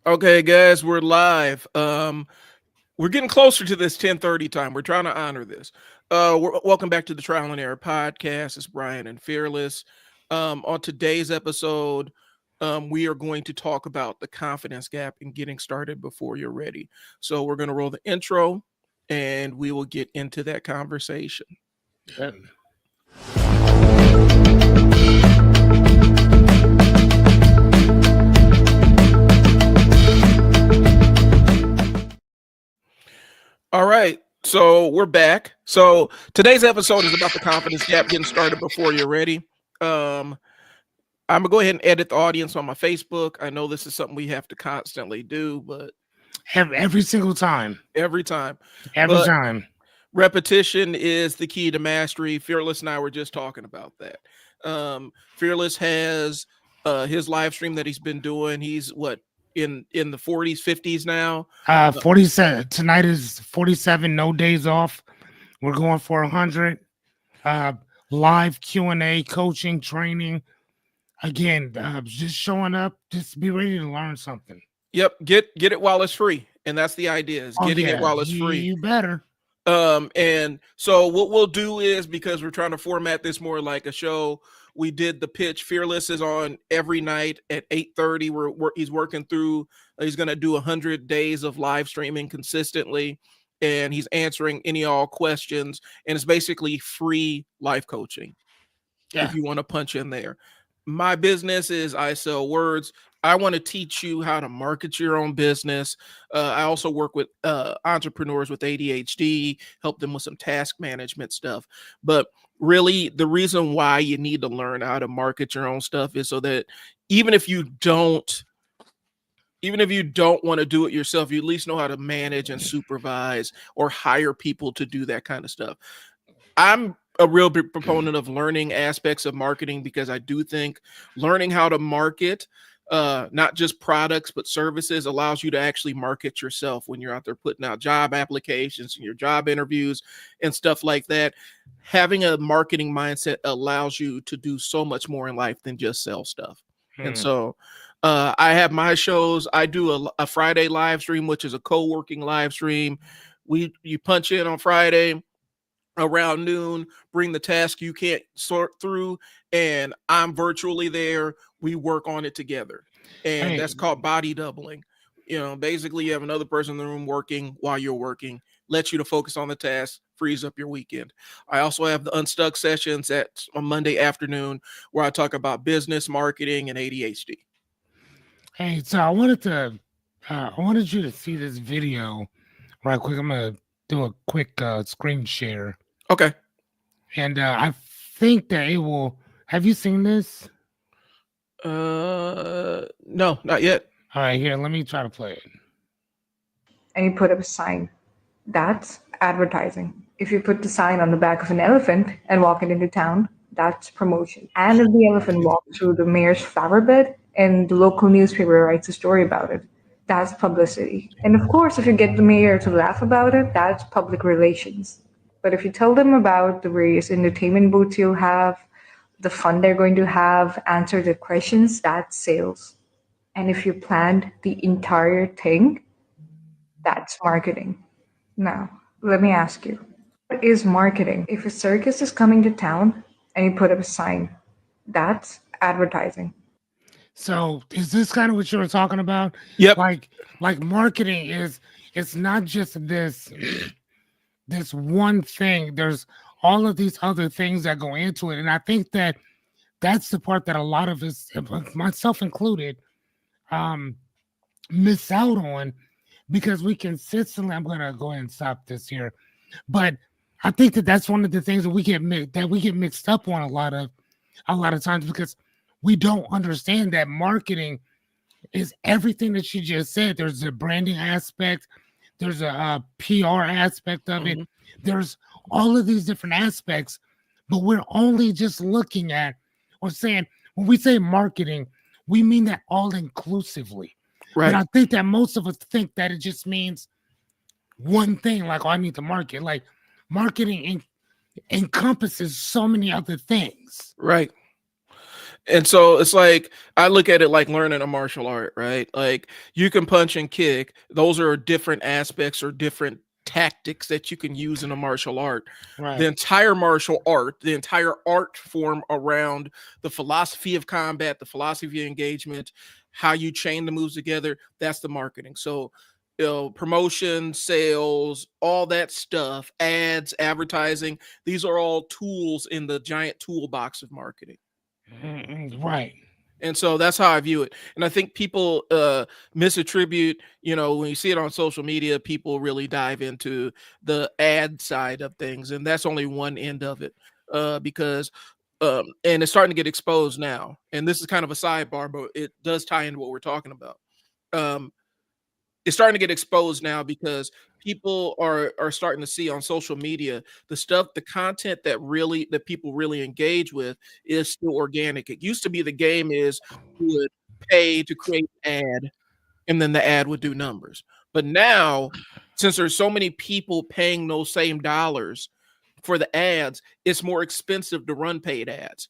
Okay, guys, we're live. We're getting closer to this 10:30 time. We're trying to honor this. Welcome back to the Trial and Error podcast. It's Brian and Fearless. On today's episode, we are going to talk about the confidence gap and getting started before you're ready. So we're going to roll the intro, and we will get into that conversation. Yeah. All right. So we're back. So today's episode is about the confidence gap, getting started before you're ready. I'm gonna go ahead and edit the audience on my Facebook. I know this is something we have to constantly do, but Every single time. every time. Every But time. repetition is the key to mastery. Fearless and I were just talking about that. Fearless has his live stream that he's been doing. He's in the 40s, 50s now. 47. Tonight is 47, no days off. We're going for 100. Live Q&A, coaching, training. Again, just showing up. Just be ready to learn something. Yep, get it while it's free. And that's the idea, is getting it while it's free. You better. And so what we'll do is, because we're trying to format this more like a show, we did the pitch. Fearless is on every night at 8:30. He's working through. He's going to do 100 days of live streaming consistently, and he's answering any all questions. And it's basically free life coaching. Yeah. If you want to punch in there. My business is I sell words. I want to teach you how to market your own business. I also work with entrepreneurs with ADHD, help them with some task management stuff. But really, the reason why you need to learn how to market your own stuff is so that even if you don't want to do it yourself, you at least know how to manage and supervise or hire people to do that kind of stuff. I'm a real big proponent of learning aspects of marketing, because I do think learning how to market not just products but services allows you to actually market yourself when you're out there putting out job applications and your job interviews and stuff like that. Having a marketing mindset allows you to do so much more in life than just sell stuff. And so I have my shows. I do a Friday live stream, which is a co-working live stream. You punch in on Friday around noon, bring the task you can't sort through, and I'm virtually there. We work on it together, and that's called body doubling. Basically you have another person in the room working while you're working, lets you to focus on the task, frees up your weekend. I also have the Unstuck sessions on Monday afternoon, where I talk about business, marketing, and ADHD. Hey, so I wanted you to see this video right quick. I'm gonna do a quick screen share. Okay. And I think that it will. Have you seen this? No, not yet. All right, here, let me try to play it. And you put up a sign. That's advertising. If you put the sign on the back of an elephant and walk it into town, that's promotion. And if the elephant walks through the mayor's flower bed and the local newspaper writes a story about it, that's publicity. And of course, if you get the mayor to laugh about it, that's public relations. But if you tell them about the various entertainment booths you'll have, the fun they're going to have, answer their questions, that's sales. And if you planned the entire thing, that's marketing. Now, let me ask you, what is marketing? If a circus is coming to town and you put up a sign, that's advertising. So is this kind of what you were talking about? Yep. Like marketing it's not just this one thing. There's all of these other things that go into it. And I think that's the part that a lot of us, myself included, miss out on, because we consistently, I'm going to go ahead and stop this here. But I think that's one of the things that we get mixed up on a lot of times, because we don't understand that marketing is everything that you just said. There's a branding aspect. There's a PR aspect of it. There's all of these different aspects, but we're only just looking at or saying, when we say marketing, we mean that all inclusively. Right. And I think that most of us think that it just means one thing, like, oh, I need to market. Like, marketing encompasses so many other things. Right. And so it's like I look at it like learning a martial art, right? Like you can punch and kick. Those are different aspects or different tactics that you can use in a martial art. The Right. entire martial art, the entire art form around the philosophy of combat, the philosophy of engagement, how you chain the moves together, that's the marketing. So, promotion, sales, all that stuff, ads, advertising, these are all tools in the giant toolbox of marketing. Right. And so that's how I view it. And I think people misattribute, when you see it on social media, people really dive into the ad side of things. And that's only one end of it, because, and it's starting to get exposed now. And this is kind of a sidebar, but it does tie into what we're talking about. Um, it's starting to get exposed now because people are starting to see on social media the content that people really engage with is still organic. It used to be the game is you would pay to create an ad and then the ad would do numbers. But now, since there's so many people paying those same dollars for the ads, it's more expensive to run paid ads.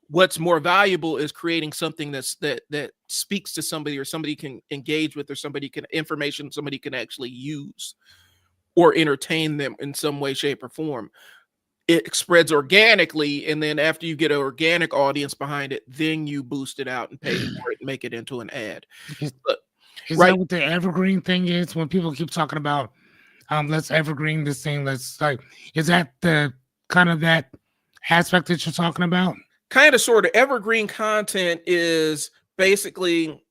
What's more valuable is creating something that speaks to somebody or somebody can engage with or somebody can actually use or entertain them in some way, shape, or form. It spreads organically, and then after you get an organic audience behind it, then you boost it out and pay for it and make it into an ad. Is, But is that right, what the evergreen thing is? When people keep talking about, let's evergreen this thing. Let's like, is that the kind of that aspect that you're talking about? kind of sort of evergreen content is basically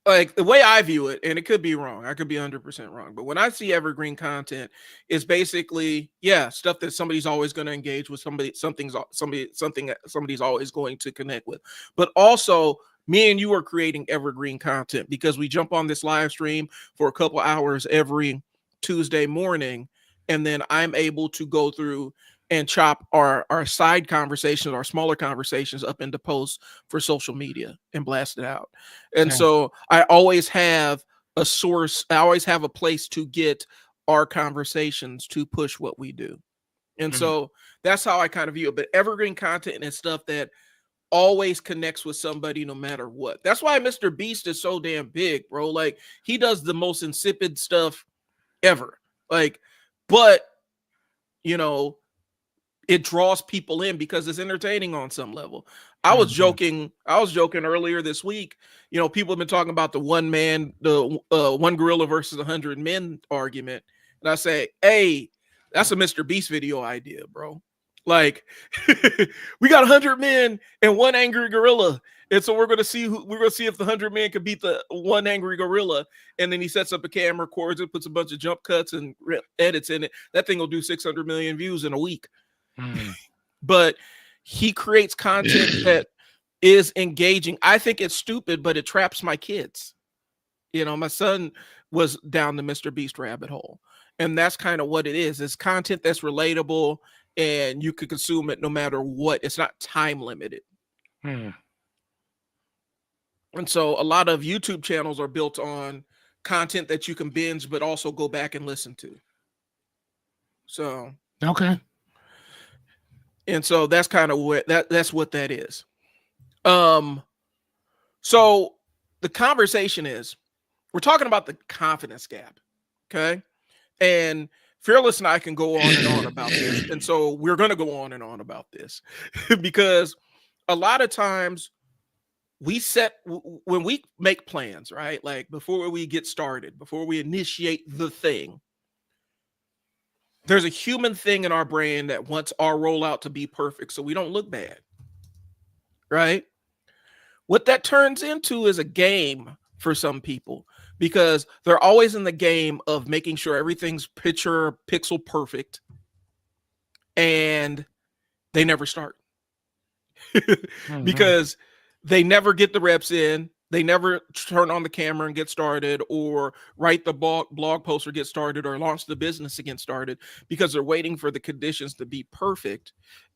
like the way I view it, and it could be wrong. I could be 100% wrong. But when I see evergreen content, is basically, yeah, stuff that somebody's always going to engage with, something that somebody's always going to connect with. But also, me and you are creating evergreen content because we jump on this live stream for a couple hours every Tuesday morning, and then I'm able to go through and chop our side conversations, our smaller conversations up into posts for social media and blast it out. And Okay. so I always have a source, I always have a place to get our conversations to push what we do. And Mm. so that's how I kind of view it. But evergreen content and stuff that always connects with somebody no matter what. That's why Mr. Beast is so damn big, bro. Like he does the most insipid stuff ever. Like, but you know, it draws people in because it's entertaining on some level. Mhm. I was joking earlier this week. People have been talking about the one gorilla versus 100 men argument. And I say, hey, that's a Mr. Beast video idea, bro. Like, we got 100 men and one angry gorilla. And so we're gonna see if the 100 men can beat the one angry gorilla. And then he sets up a camera, records it, puts a bunch of jump cuts and edits in it. That thing will do 600 million views in a week. Mm. But he creates content that is engaging. I think it's stupid, but it traps my kids. My son was down the Mr. Beast rabbit hole. And that's kind of what it is. It's content that's relatable and you could consume it no matter what. It's not time limited. Mm. And so a lot of YouTube channels are built on content that you can binge, but also go back and listen to. So, Okay. and so that's kind of that's what that is. Um, So the conversation is we're talking about the confidence gap. Okay. And Fearless and I can go on and on about this. And so we're going to go on and on about this because a lot of times when we make plans, right? Like before we get started, before we initiate the thing, there's a human thing in our brain that wants our rollout to be perfect so we don't look bad, right? What that turns into is a game for some people because they're always in the game of making sure everything's pixel perfect and they never start Mhm. because they never get the reps in. They never turn on the camera and get started or write the blog post or get started or launch the business and get started because they're waiting for the conditions to be perfect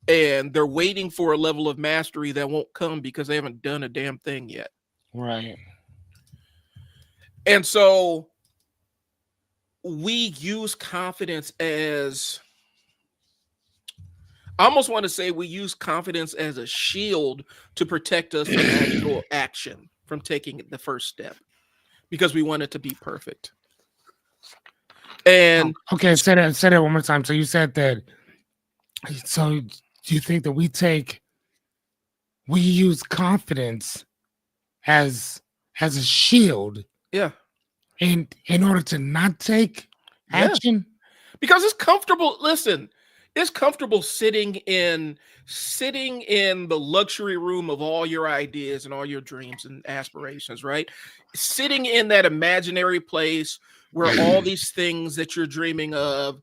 and they're waiting for a level of mastery that won't come because they haven't done a damn thing yet. Right. And so we use confidence as I almost want to say we use confidence as a shield to protect us from actual action, from taking the first step, because we want it to be perfect. And Okay, say that one more time. So you said that. So do you think that we use confidence as a shield yeah, in order to not take yeah, action? because it's comfortable. Listen, it's comfortable sitting in the luxury room of all your ideas and all your dreams and aspirations, right? Sitting in that imaginary place where all these things that you're dreaming of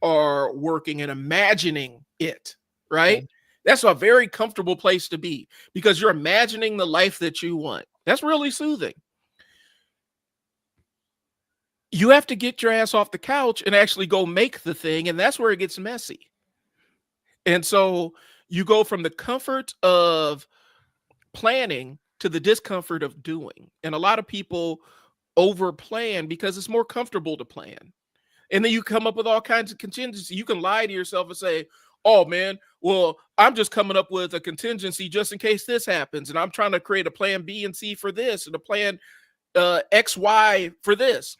are working and imagining it, right? Okay. That's a very comfortable place to be because you're imagining the life that you want. That's really soothing. You have to get your ass off the couch and actually go make the thing, and that's where it gets messy. And so you go from the comfort of planning to the discomfort of doing. And a lot of people over plan because it's more comfortable to plan. And then you come up with all kinds of contingency. You can lie to yourself and say, oh man, well, I'm just coming up with a contingency just in case this happens. And I'm trying to create a plan B and C for this and a plan XY for this.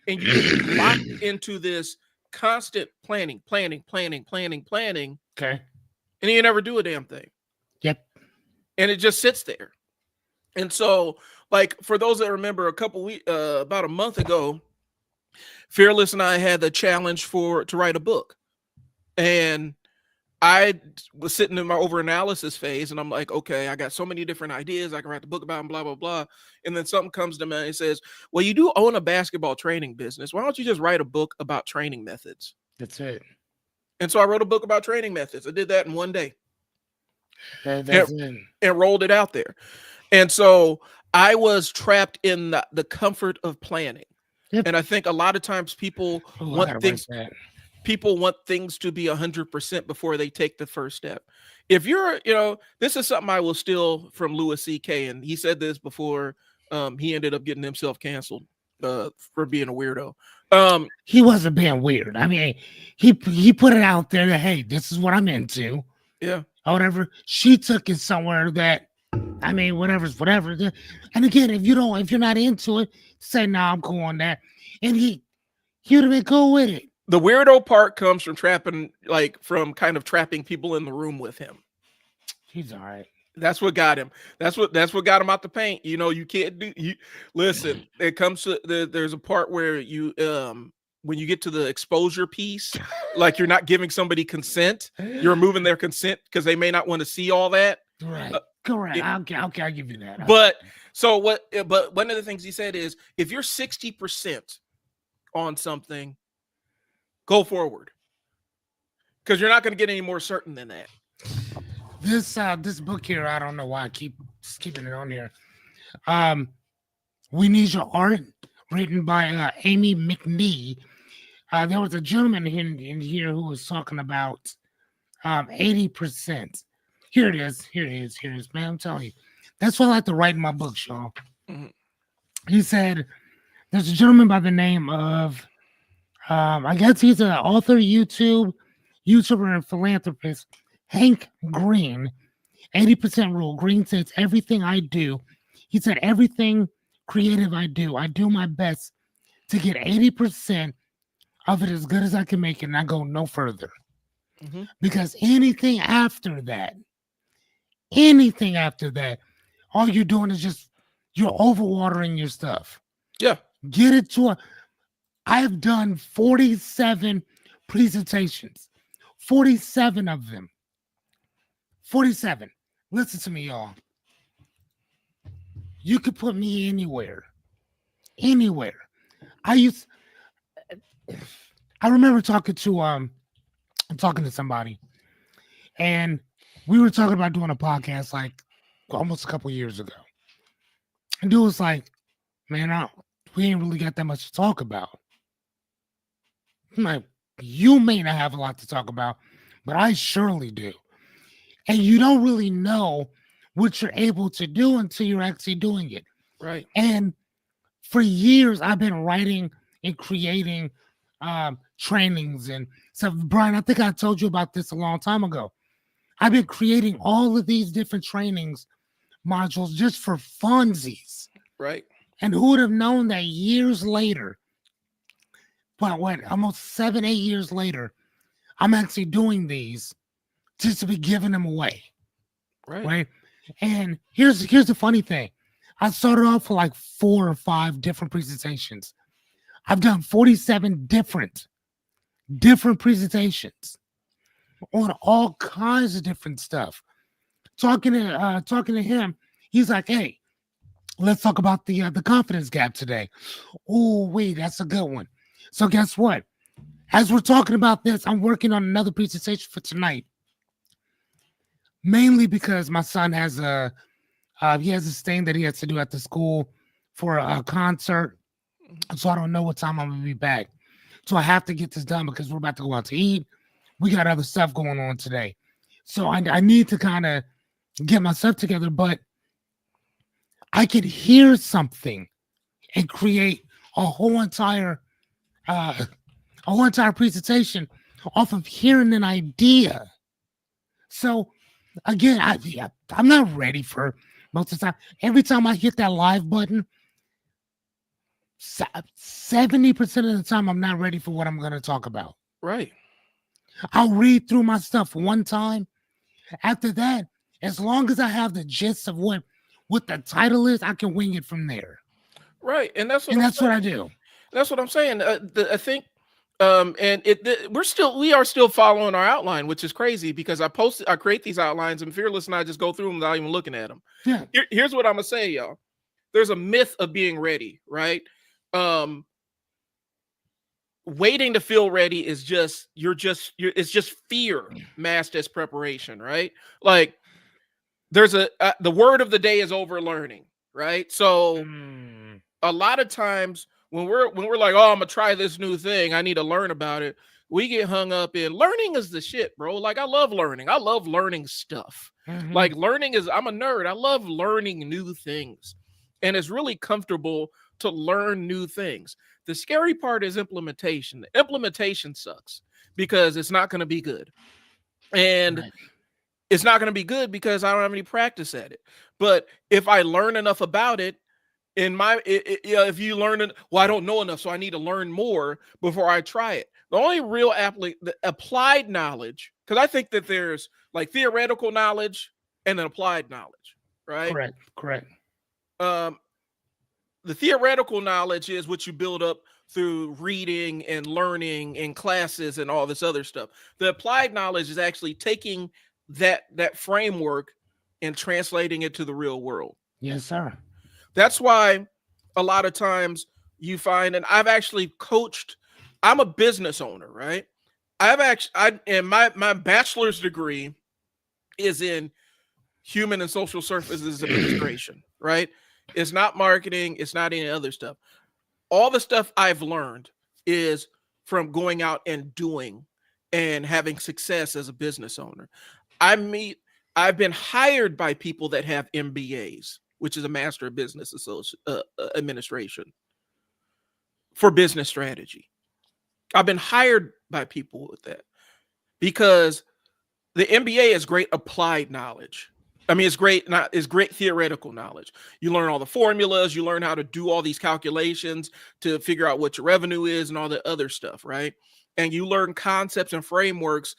And you get locked into this constant planning. Okay. And you never do a damn thing. Yep. And it just sits there. And so, like, for those that remember, about a month ago, Fearless and I had the challenge to write a book. And I was sitting in my over analysis phase, and I'm like, okay, I got so many different ideas I can write the book about, and blah, blah, blah. And then something comes to me and says, well, you do own a basketball training business. Why don't you just write a book about training methods? That's it. And so I wrote a book about training methods. I did that in one day. That's it. And rolled it out there. And so I was trapped in the comfort of planning. Yep. And I think a lot of times people want things to be 100% before they take the first step. If you're, this is something I will steal from Louis C.K. And he said this before he ended up getting himself canceled for being a weirdo. He wasn't being weird. I mean, he put it out there that, hey, this is what I'm into. Yeah. Or whatever. She took it somewhere that, I mean, whatever's whatever. And again, if you're not into it, say, nah, I'm cool on that. And he would have been cool with it. The weirdo part comes from kind of trapping people in the room with him. He's all right. That's what got him. That's what got him out the paint. You can't listen. It comes to there's a part where you when you get to the exposure piece, like you're not giving somebody consent, you're removing their consent because they may not want to see all that. Right. Correct. I'll give you that. But one of the things he said is if you're 60% on something, go forward. Because you're not going to get any more certain than that. This book here, I don't know why I keep keeping it on here. We Need Your Art, written by Amy McNee. There was a gentleman in here who was talking about 80%. Here it is, man. I'm telling you. That's what I like to write in my books, y'all. Mm-hmm. He said, there's a gentleman by the name of, I guess he's an author, YouTuber, and philanthropist, Hank Green. 80% rule. Green says, everything I do, he said, everything creative I do my best to get 80% of it as good as I can make it, and I go no further. Mm-hmm. Because anything after that, all you're doing is just, you're overwatering your stuff. Yeah. Get it to I've done 47 presentations, 47 of them. 47. Listen to me, y'all. You could put me anywhere. I remember talking to somebody, and we were talking about doing a podcast like almost a couple years ago. And dude was like, man, we ain't really got that much to talk about. I'm like, you may not have a lot to talk about, but I surely do. And you don't really know what you're able to do until you're actually doing it. Right. And for years, I've been writing and creating trainings and stuff. Brian, I think I told you about this a long time ago. I've been creating all of these different trainings modules just for funsies. Right. And who would have known that years later, well, what, almost 7, 8 years later, I'm actually doing these just to be giving them away, Right. right? And here's the funny thing. I started off with like 4 or 5 different presentations. I've done 47 different presentations on all kinds of different stuff. Talking to him, he's like, "Hey, let's talk about the confidence gap today." Oh, wait, that's a good one. So guess what? As we're talking about this, I'm working on another presentation for tonight, mainly because my son has he has this thing that he has to do at the school for a concert. So I don't know what time I'm gonna be back. So I have to get this done because we're about to go out to eat. We got other stuff going on today. So I need to kind of get myself together, but I could hear something and create a whole entire presentation off of hearing an idea. So again, I'm not ready for most of the time. Every time I hit that live button, 70% of the time I'm not ready for what I'm going to talk about. Right. I'll read through my stuff one time. After that, as long as I have the gist of what the title is, I can wing it from there. Right. And that's what I do. That's what I'm saying. I think and we are still following our outline, which is crazy because I create these outlines and Fearless and I just go through them without even looking at them. Yeah. Here's what I'm gonna say, y'all. There's a myth of being ready, right? Waiting to feel ready is it's just fear masked as preparation, right? Like there's the word of the day is overlearning, right? So a lot of times when we're like, oh, I'm gonna try this new thing, I need to learn about it, we get hung up in learning is the shit, bro. Like I love learning stuff. Like learning is, I'm a nerd, I love learning new things, and it's really comfortable to learn new things. The scary part is implementation. The implementation sucks because it's not going to be good, and it's not going to be good because I don't have any practice at it. But if I learn enough about it, if you learn it, well, I don't know enough, so I need to learn more before I try it. The only real applied knowledge, because I think that there's like theoretical knowledge and then applied knowledge, right? Correct. The theoretical knowledge is what you build up through reading and learning in classes and all this other stuff. The applied knowledge is actually taking that framework and translating it to the real world. Yes, sir. That's why a lot of times you find, and I've actually coached, I'm a business owner, right? And my bachelor's degree is in human and social services administration, right? It's not marketing. It's not any other stuff. All the stuff I've learned is from going out and doing and having success as a business owner. I've been hired by people that have MBAs, which is a Master of Business Administration, for business strategy. I've been hired by people with that because the MBA is great applied knowledge. I mean, it's great theoretical knowledge. You learn all the formulas, you learn how to do all these calculations to figure out what your revenue is and all the other stuff, right? And you learn concepts and frameworks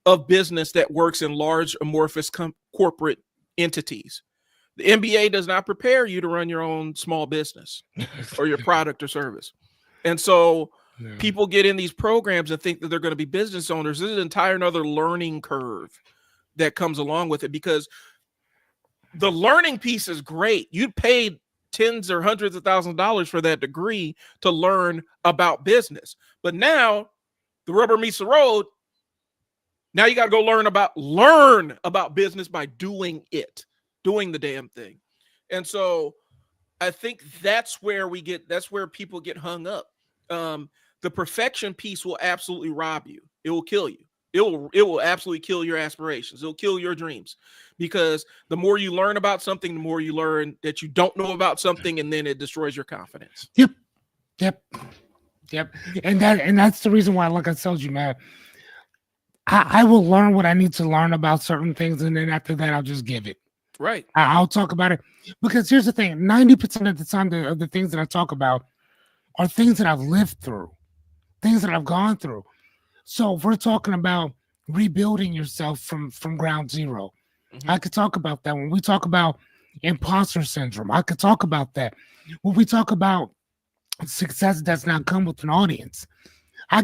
of business that works in large amorphous corporate entities. The MBA does not prepare you to run your own small business or your product or service. And so people get in these programs and think that they're going to be business owners. This is an entire another learning curve that comes along with it, because the learning piece is great. You paid tens or hundreds of thousands of dollars for that degree to learn about business. But now the rubber meets the road. Now you got to go learn about business by doing the damn thing. And so I think that's where people get hung up. The perfection piece will absolutely rob you. It will kill you. It will absolutely kill your aspirations. It'll kill your dreams, because the more you learn about something, the more you learn that you don't know about something, and then it destroys your confidence. Yep. And that's the reason why, like I told you, man, I will learn what I need to learn about certain things, and then after that, I'll just give it. Right. I'll talk about it because here's the thing: 90% of the time, of the things that I talk about are things that I've lived through, things that I've gone through. So if we're talking about rebuilding yourself from ground zero, Mm-hmm. I could talk about that. When we talk about imposter syndrome, I could talk about that. When we talk about success that's not come with an audience,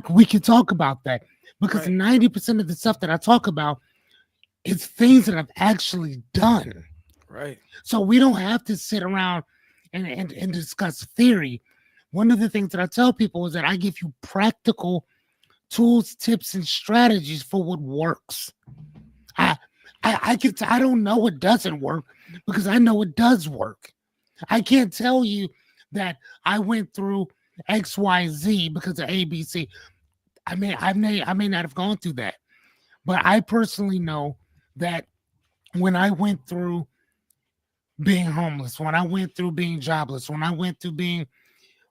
we can talk about that because Right. 90% of the stuff that I talk about is things that I've actually done. Right. So we don't have to sit around and discuss theory. One of the things that I tell people is that I give you practical tools, tips, and strategies for what works. I I don't know what doesn't work because I know it does work. I can't tell you that I went through XYZ because of ABC. I may not have gone through that, but I personally know that when I went through being homeless, when I went through being jobless, when I went through being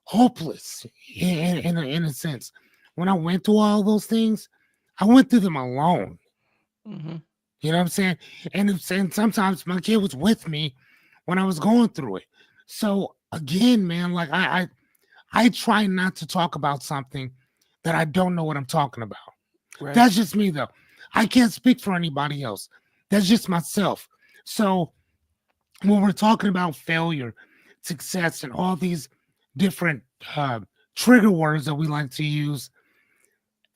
hopeless in a sense, when I went through all those things, I went through them alone. Mm-hmm. You know what I'm saying? And sometimes my kid was with me when I was going through it. So again, man, like I try not to talk about something that I don't know what I'm talking about. Right. That's just me though. I can't speak for anybody else. That's just myself. So when we're talking about failure, success, and all these different uh, trigger words that we like to use,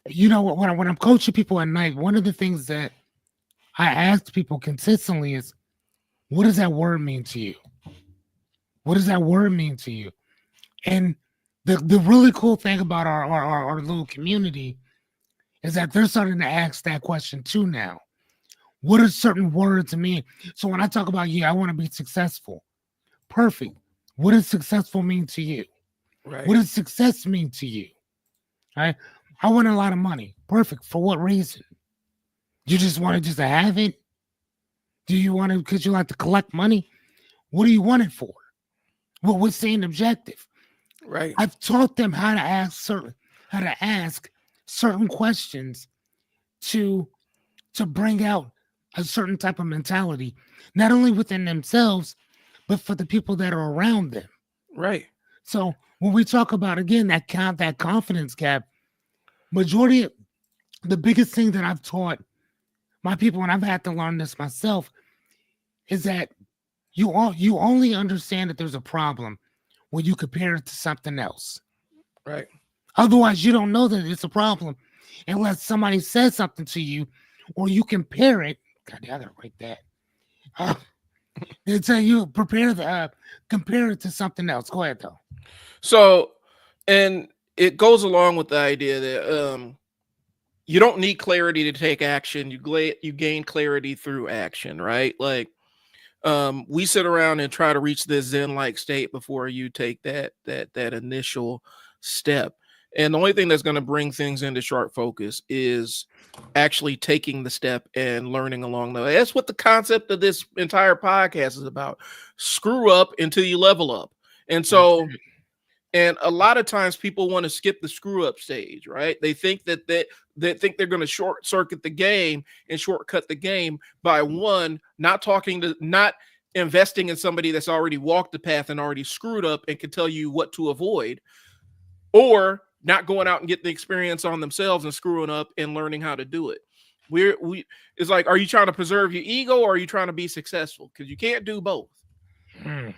you know, when I'm coaching people at night, one of the things that I ask people consistently is, what does that word mean to you? What does that word mean to you? And the really cool thing about our little community is that they're starting to ask that question too now. What do certain words mean? So when I talk about, yeah, I want to be successful, perfect. What does successful mean to you? Right. What does success mean to you? Right? I want a lot of money. Perfect. For what reason? You just want to just have it? Do you want to because you like to collect money? What do you want it for? What's the end objective? Right. I've taught them how to ask certain questions to bring out a certain type of mentality, not only within themselves, but for the people that are around them. Right. So when we talk about again that confidence gap, majority of the biggest thing that I've taught my people, and I've had to learn this myself, is that you only understand that there's a problem when you compare it to something else. Right. Otherwise, you don't know that it's a problem unless somebody says something to you or you compare it. God, I gotta write that. Uh, it's you compare it to something else. Go ahead though. So, and it goes along with the idea that you don't need clarity to take action. You gain clarity through action, right? Like we sit around and try to reach this zen like state before you take that initial step, and the only thing that's going to bring things into sharp focus is actually taking the step and learning along the way. That's what the concept of this entire podcast is about. Screw up until you level up. And so, and a lot of times people want to skip the screw up stage, right? They think that they think they're going to short circuit the game and shortcut the game by one, not investing in somebody that's already walked the path and already screwed up and can tell you what to avoid, or not going out and getting the experience on themselves and screwing up and learning how to do it. We It's like, are you trying to preserve your ego or are you trying to be successful? Because you can't do both. Mm.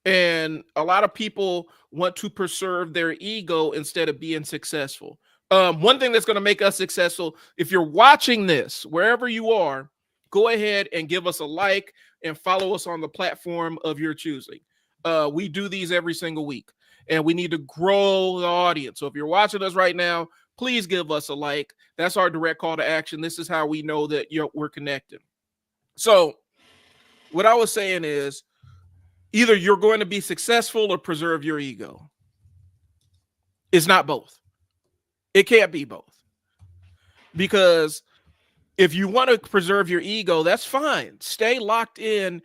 And a lot of people want to preserve their ego instead of being successful. One thing that's going to make us successful, if you're watching this, wherever you are, go ahead and give us a like and follow us on the platform of your choosing. We do these every single week and we need to grow the audience. So if you're watching us right now, please give us a like. That's our direct call to action. This is how we know that we're connected. So what I was saying is, either you're going to be successful or preserve your ego. It's not both. It can't be both. Because if you want to preserve your ego, that's fine. Stay locked in.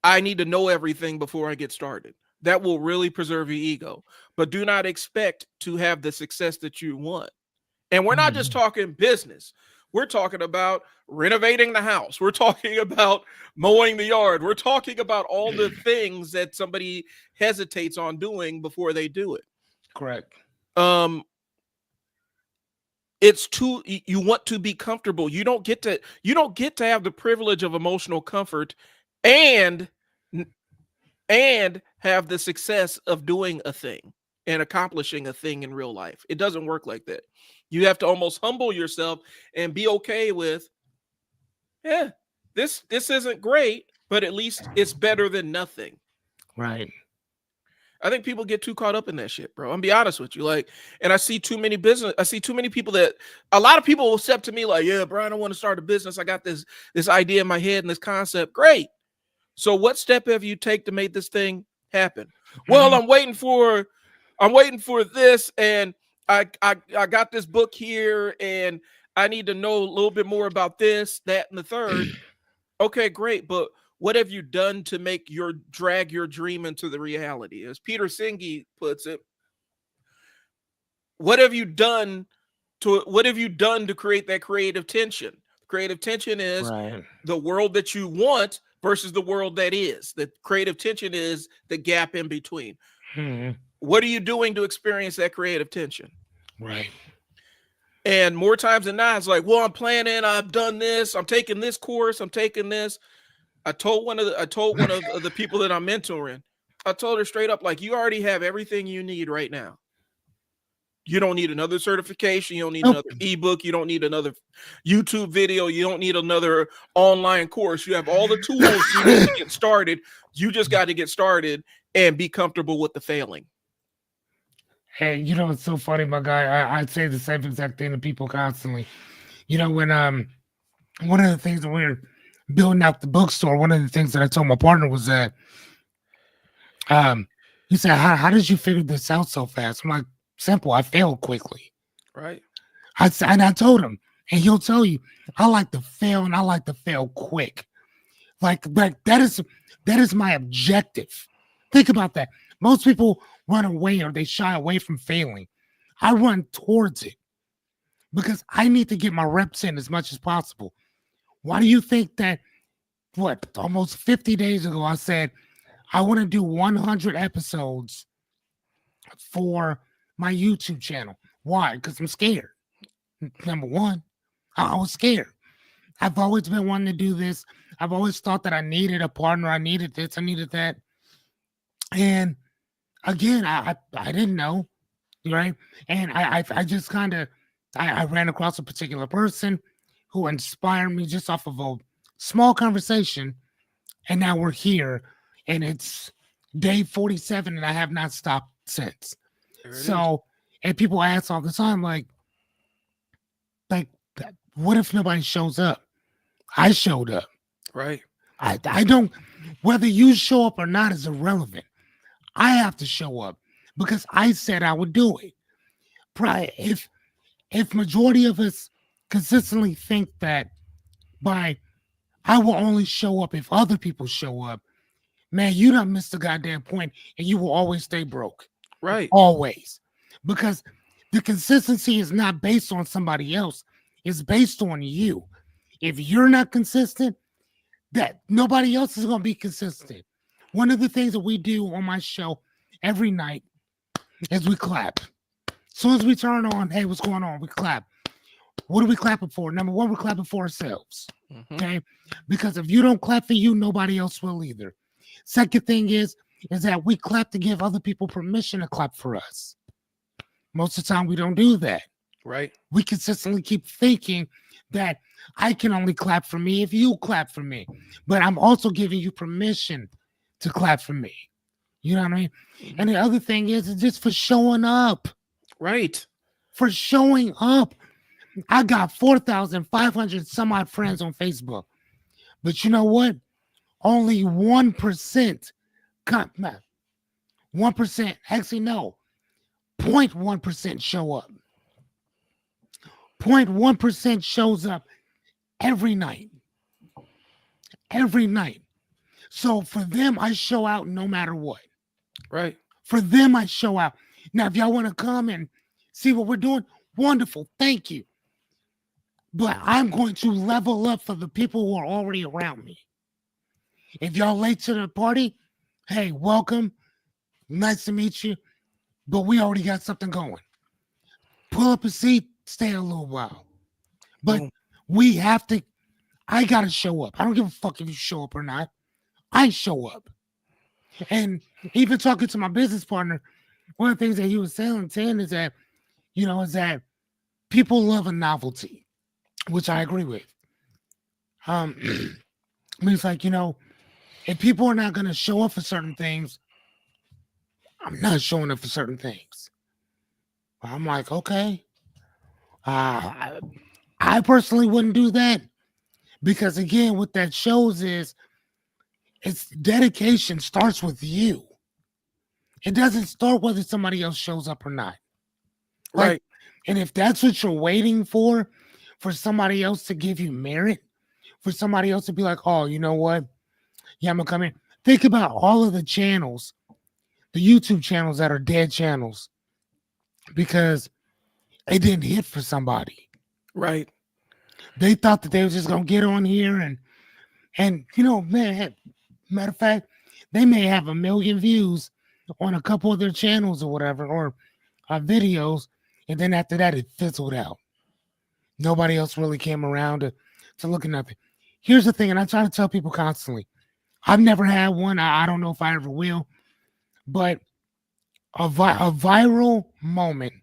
I need to know everything before I get started. That will really preserve your ego. But do not expect to have the success that you want. And we're not just Mhm. talking business. We're talking about renovating the house. We're talking about mowing the yard. We're talking about all the things that somebody hesitates on doing before they do it. Correct. Um, it's too, you want to be comfortable. You don't get to have the privilege of emotional comfort and and have the success of doing a thing and accomplishing a thing in real life. It doesn't work like that. You have to almost humble yourself and be okay with, yeah, this isn't great, but at least it's better than nothing. Right. I think people get too caught up in that shit, bro. I'm be honest with you. Like, and I see too many people that a lot of people will step to me like, yeah, Brian, I want to start a business. I got this idea in my head and this concept. Great. So what step have you take to make this thing happen? Well, Mhm. I'm waiting for this, and I got this book here, and I need to know a little bit more about this, that, and the third. Okay, great, but what have you done to make your drag your dream into the reality? As Peter Senge puts it, what have you done to create that creative tension? Creative tension is Right. the world that you want versus the world that is. The creative tension is the gap in between. Mhm. What are you doing to experience that creative tension? Right. And more times than not, it's like, well, I'm planning, I've done this, I'm taking this course, I'm taking this. I told one of the people that I'm mentoring, I told her straight up, like, you already have everything you need right now. You don't need another certification. You don't need Nope. another ebook. You don't need another YouTube video. You don't need another online course. You have all the tools you need to get started. You just got to get started and be comfortable with the failing. Hey, it's so funny, my guy. I say the same exact thing to people constantly. When one of the things that we're building out the bookstore, one of the things that I told my partner was that he said, how did you figure this out so fast? I'm like, simple. I failed quickly. Right. And I told him, and he'll tell you, I like to fail and I like to fail quick. Like that is my objective. Think about that. Most people run away or they shy away from failing. I run towards it because I need to get my reps in as much as possible. Why do you think that almost 50 days ago I said I want to do 100 episodes for my YouTube channel? Why? Because I'm scared. Number one, I was scared. I've always been wanting to do this. I've always thought that I needed a partner. I needed this. I needed that. And again, I didn't know, right? And I just kind of I ran across a particular person who inspired me just off of a small conversation, and now we're here, and it's day 47, and I have not stopped since. There it is. So, and people ask all the time, like, what if nobody shows up? I showed up. Right. I don't, whether you show up or not is irrelevant. I have to show up because I said I would do it. Probably if majority of us consistently think that by I will only show up if other people show up, man, you done missed the goddamn point and you will always stay broke. Right. Always. Because the consistency is not based on somebody else. It's based on you. If you're not consistent, that nobody else is going to be consistent. One of the things that we do on my show every night is we clap. As soon as we turn on, hey, what's going on? We clap. What are we clapping for? Number one, we're clapping for ourselves. Okay? Because if you don't clap for you, nobody else will either. Second thing is that we clap to give other people permission to clap for us. Most of the time, we don't do that. Right. We consistently keep thinking that I can only clap for me if you clap for me. But I'm also giving you permission to clap for me. You know what I mean? And the other thing is just for showing up. Right. For showing up. I got 4,500 some odd friends on Facebook. But you know what? Only 1% 1%, actually no, 0.1% show up. 0.1% shows up every night. Every night. So for them, I show out no matter what. Right. For them, I show out. Now, if y'all want to come and see what we're doing, wonderful. Thank you. but I'm going to level up for the people who are already around me. If y'all late to the party, hey, welcome. Nice to meet you. But we already got something going. Pull up a seat, stay a little while. But Boom. we have to, I got to show up. I don't give a fuck if you show up or not. I show up. And even talking to my business partner, one of the things that he was saying is that, is that people love a novelty, which I agree with. Um, I mean, it's like, if people are not going to show up for certain things, I'm not showing up for certain things. I'm like, okay. I, I personally wouldn't do that because, again, what that shows is it's dedication starts with you. It doesn't start whether somebody else shows up or not. Like, Right. and if that's what you're waiting for somebody else to give you merit, for somebody else to be like, oh, you know what? Yeah, I'm gonna come in. Think about all of the channels, the YouTube channels that are dead channels because it didn't hit for somebody. Right. They thought that they was just gonna get on here and man, matter of fact, they may have 1 million views on a couple of their channels or whatever, or videos, and then after that it fizzled out. Nobody else really came around to look at nothing. Here's the thing, and I try to tell people constantly, I've never had one. I don't know if I ever will, but a viral moment.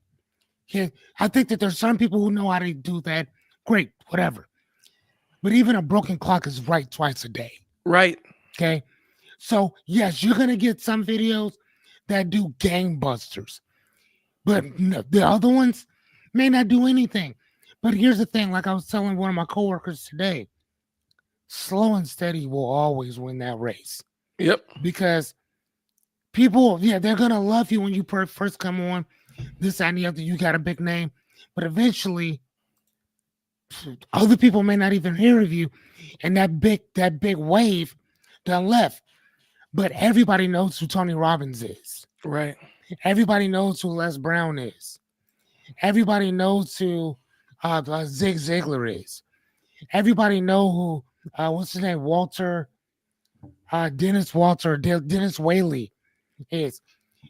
Yeah, I think that there's some people who know how to do that. Great, whatever. But even a broken clock is right twice a day. Right. Okay. So, yes, you're going to get some videos that do gangbusters, but the other ones may not do anything. But here's the thing, like I was telling one of my coworkers today, slow and steady will always win that race Yep. because people, yeah, they're going to love you when you first come on, this, that, and the other. You got a big name, but eventually other people may not even hear of you, and that big wave done left. But everybody knows who Tony Robbins is. Right. Everybody knows who Les Brown is. Everybody knows who Zig Ziglar is. Everybody know who what's his name, Dennis Whaley is.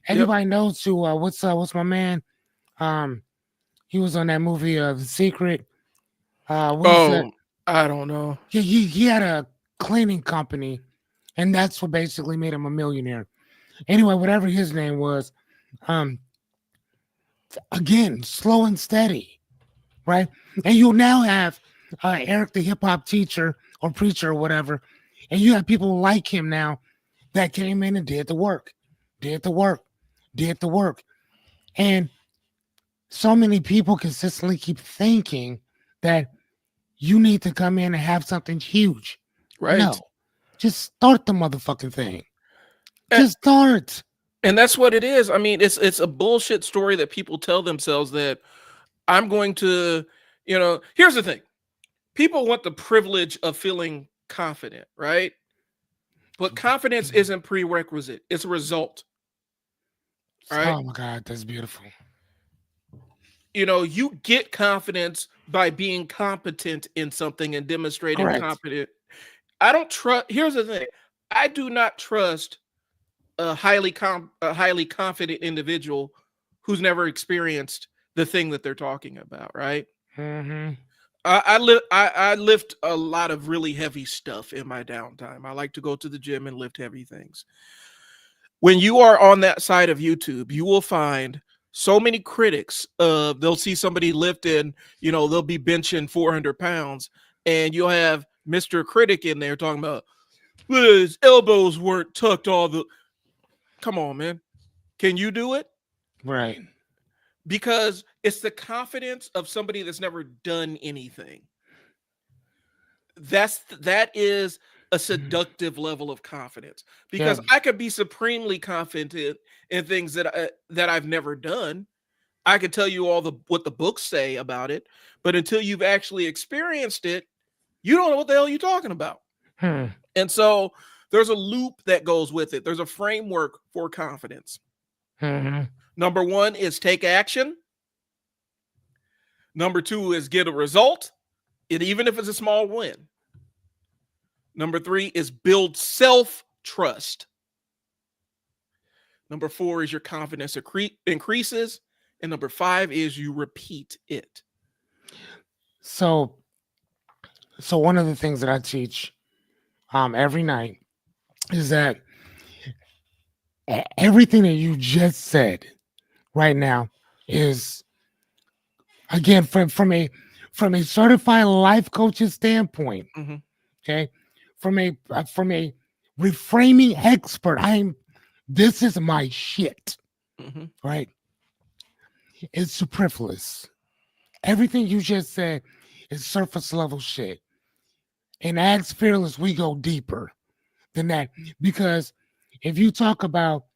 Everybody knows who what's my man, he was on that movie The Secret. What's that? I don't know. He had a cleaning company, and that's what basically made him a millionaire. Anyway, whatever his name was, again, slow and steady, right? And you now have Eric, the hip hop teacher or preacher or whatever, and you have people like him now that came in and did the work, and so many people consistently keep thinking that you need to come in and have something huge. Right. No, just start the motherfucking thing. And- Just start. And that's what it is. I mean, it's a bullshit story that people tell themselves that I'm going to, here's the thing. People want the privilege of feeling confident, right? But confidence isn't prerequisite. It's a result. All right. Oh my God, that's beautiful. You get confidence by being competent in something and demonstrating Correct. competent. I don't trust. Here's the thing. I do not trust a highly confident individual who's never experienced the thing that they're talking about, right? Mm-hmm. I lift a lot of really heavy stuff in my downtime. I like to go to the gym and lift heavy things. When you are on that side of YouTube, you will find so many critics. They'll see somebody lifting, they'll be benching 400 pounds, and you'll have Mr. Critic in there talking about, well, his elbows weren't tucked all the. Come on, man. Can you do it? Right. Because it's the confidence of somebody that's never done anything. That is a seductive level of confidence, because I could be supremely confident in things that I've never done. I could tell you what the books say about it, but until you've actually experienced it, you don't know what the hell you're talking about. And so there's a loop that goes with it. There's a framework for confidence. Mm-hmm. Number 1 is take action. Number 2 is get a result. even if it's a small win. Number 3 is build self-trust. Number 4 is your confidence increases. And number 5 is you repeat it. So one of the things that I teach every night is that everything that you just said right now is, again, from a certified life coach's standpoint. Mm-hmm. Okay, from a reframing expert, this is my shit. Mm-hmm. Right? It's superfluous. Everything you just said is surface level shit. In Ags Fearless, we go deeper than that, because if you talk about,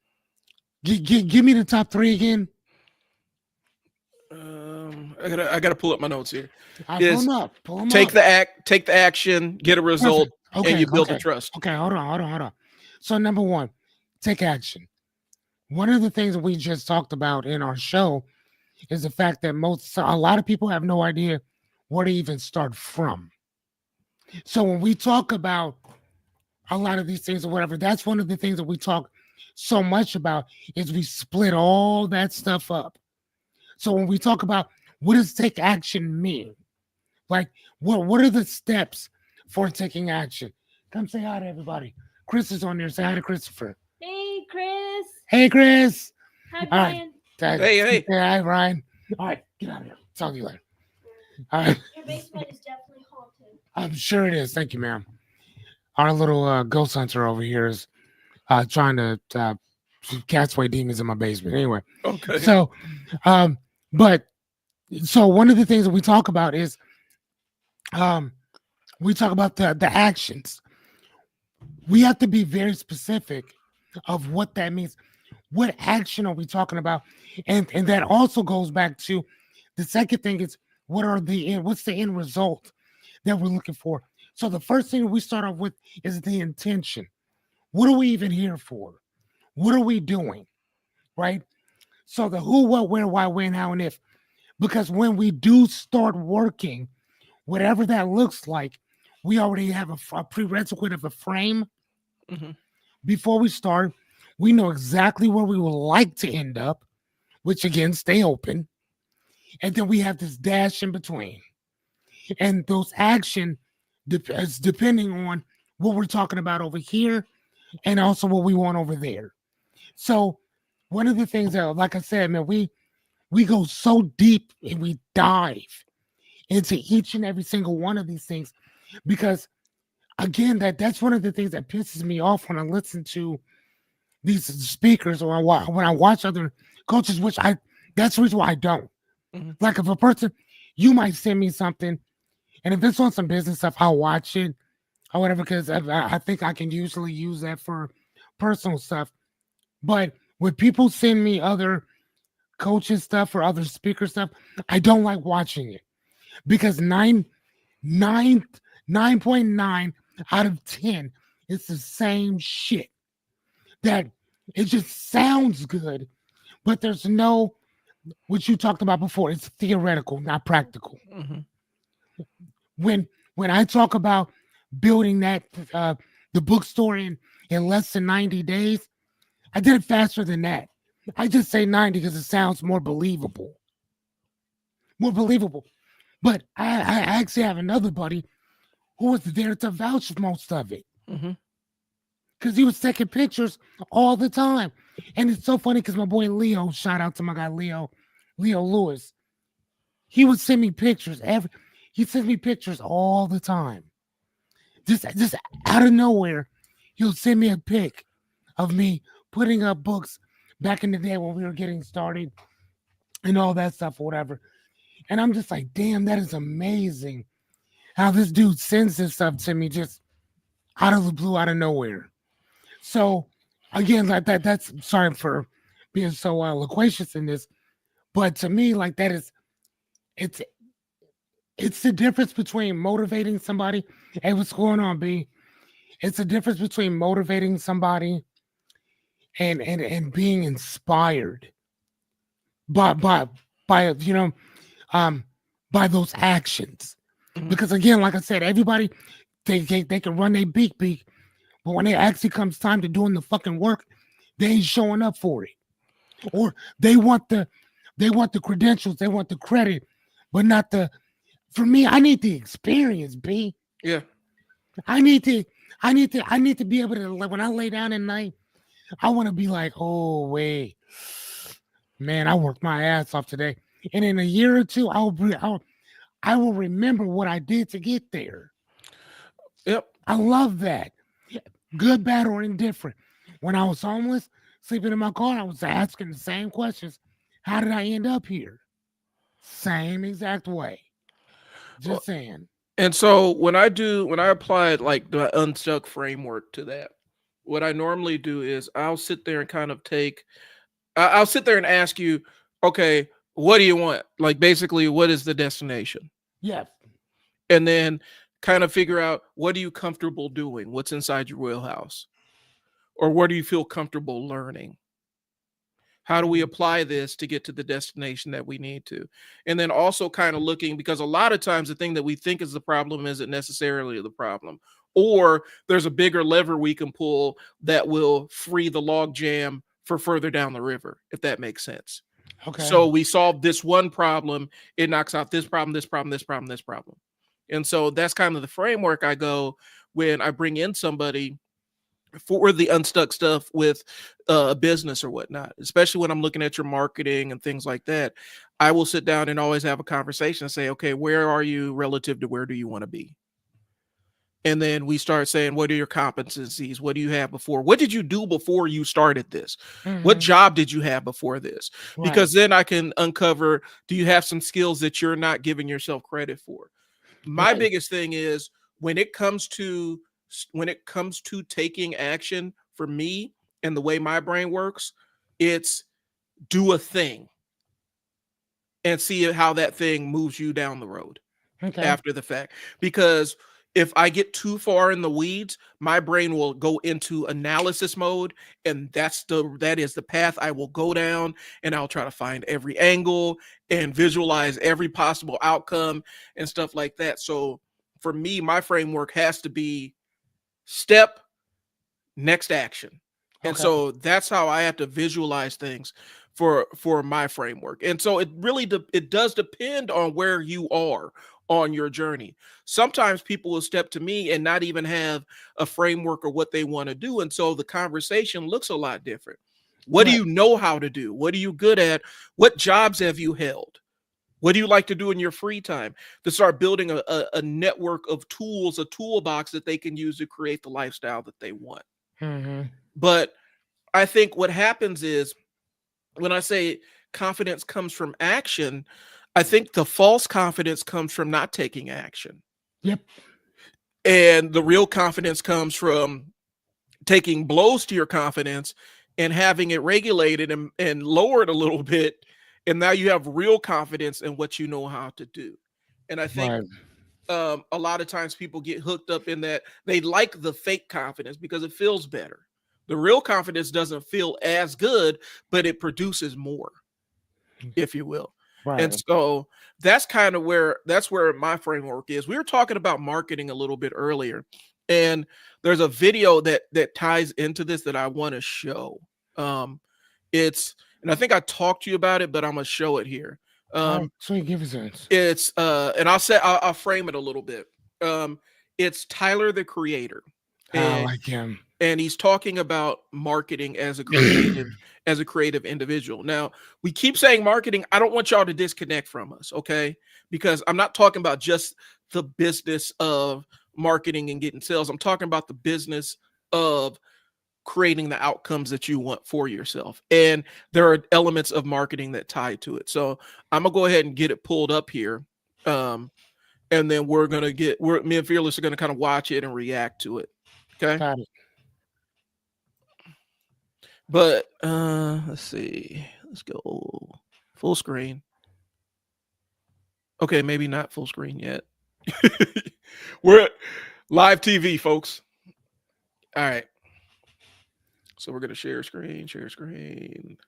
give me the top 3 again. I gotta pull up my notes here. I pull them up. Take the action, get a result, okay, and you build the trust. Okay, hold on. So number 1, take action. One of the things that we just talked about in our show is the fact that a lot of people have no idea where to even start from. So when we talk about a lot of these things or whatever, that's one of the things that we talk so much about, is we split all that stuff up. So when we talk about what does take action mean, like what are the steps for taking action? Come say hi to everybody. Chris is on there. Say hi to Christopher. Hey, Chris. Hey, Chris. Hi, Brian. Hey. Hi, Ryan. All right, get out of here. Talk to you later. All right. Your basement is definitely haunted. I'm sure it is. Thank you, ma'am. Our little ghost hunter over here is trying to catch away demons in my basement. Anyway, okay. So, so one of the things that we talk about is, we talk about the actions. We have to be very specific of what that means. What action are we talking about? And that also goes back to the second thing is, what's the end result that we're looking for? So the first thing we start off with is the intention. What are we even here for? What are we doing? Right? So the who, what, where, why, when, how, and if. Because when we do start working, whatever that looks like, we already have a prerequisite of a frame. Mm-hmm. Before we start, we know exactly where we would like to end up, which again, stay open. And then we have this dash in between. And those action is depending on what we're talking about over here and also what we want over there. So one of the things that, like I said, man, we go so deep and we dive into each and every single one of these things, because again, that's one of the things that pisses me off when I listen to these speakers or when I watch other coaches, that's the reason why I don't. Mm-hmm. Like if a person, you might send me something, and if it's on some business stuff, I'll watch it or whatever, because I think I can usually use that for personal stuff. But when people send me other coaches stuff or other speaker stuff, I don't like watching it, because 9.9 out of 10, it's the same shit. That it just sounds good, but there's no, what you talked about before, it's theoretical, not practical. Mm-hmm. When I talk about building that the bookstore in less than 90 days, I did it faster than that. I just say 90 because it sounds more believable. But I actually have another buddy who was there to vouch for most of it. Mm-hmm. Because he was taking pictures all the time. And it's so funny because my boy Leo, shout out to my guy Leo Lewis, he would send me pictures he sends me pictures all the time. Just out of nowhere, he'll send me a pic of me putting up books back in the day when we were getting started and all that stuff or whatever. And I'm just like, damn, that is amazing how this dude sends this stuff to me just out of the blue, out of nowhere. So again, like that's, sorry for being so loquacious in this, but to me, like that is, it's the difference between motivating somebody. Hey, what's going on, B? It's the difference between motivating somebody and being inspired by by those actions. Mhm. Because again, like I said, everybody they can run their beak, but when it actually comes time to doing the fucking work, they ain't showing up for it. Or they want the credentials, they want the credit, but not the. For me, I need the experience, B. Yeah. I need to, I need to be able to, like, when I lay down at night, I want to be like, oh wait, man, I worked my ass off today, and in a year or two, I will remember what I did to get there. Yep. I love that, good, bad, or indifferent. When I was homeless, sleeping in my car, I was asking the same questions. How did I end up here? Same exact way. Well, Just saying. and so when I applied like the unstuck framework to that, what I normally do is I'll sit there and kind of I'll sit there and ask you, okay, what do you want? Like basically, what is the destination? Yes. And then kind of figure out what are you comfortable doing? What's inside your wheelhouse? Or what do you feel comfortable learning? How do we apply this to get to the destination that we need to? And then also kind of looking, because a lot of times the thing that we think is the problem isn't necessarily the problem. Or there's a bigger lever we can pull that will free the log jam for further down the river, if that makes sense. Okay. So we solve this one problem, it knocks out this problem, this problem, this problem, this problem. And so that's kind of the framework I go when I bring in somebody for the unstuck stuff with a business or whatnot, especially when I'm looking at your marketing and things like that. I will sit down and always have a conversation and say, okay, where are you relative to where do you want to be? And then we start saying, what are your competencies? What do you have before? What did you do before you started this? What Mhm. job did you have before this? Right. Because then I can uncover, do you have some skills that you're not giving yourself credit for? My Right. biggest thing is when it comes to taking action for me and the way my brain works, it's do a thing and see how that thing moves you down the road Okay. after the fact. Because if I get too far in the weeds, my brain will go into analysis mode, and that is the path I will go down, and I'll try to find every angle and visualize every possible outcome and stuff like that. So for me, my framework has to be step, next action. And Okay. so that's how I have to visualize things for my framework. And so it really it does depend on where you are on your journey. Sometimes people will step to me and not even have a framework or what they want to do, and so the conversation looks a lot different. What do Right. you know how to do? What are you good at? What jobs have you held? What do you like to do in your free time? To start building a network of tools, a toolbox that they can use to create the lifestyle that they want. Hmm. But I think what happens is when I say confidence comes from action, I think the false confidence comes from not taking action. Yep. And the real confidence comes from taking blows to your confidence and having it regulated and lowered a little bit. And now you have real confidence in what you know how to do. And I think Right. a lot of times people get hooked up in that they like the fake confidence because it feels better. The real confidence doesn't feel as good, but it produces more, if you will. And Right. so that's where my framework is. We were talking about marketing a little bit earlier, and there's a video that ties into this that I want to show. Um, it's and I think I talked to you about it, but I'm gonna show it here. All right. Um, Sweet. Give us sense. it's and I'll frame it a little bit. It's Tyler the Creator, I and like him. he's talking about marketing as a creative individual. Now, we keep saying marketing. I don't want y'all to disconnect from us, okay? Because I'm not talking about just the business of marketing and getting sales. I'm talking about the business of creating the outcomes that you want for yourself. And there are elements of marketing that tie to it. So I'm gonna go ahead and get it pulled up here. Um, and then me and Fearless are gonna kind of watch it and react to it. Okay. Got it. But let's see. Let's go full screen. Okay, maybe not full screen yet. We're at live TV, folks. All right. So we're gonna share screen, share screen.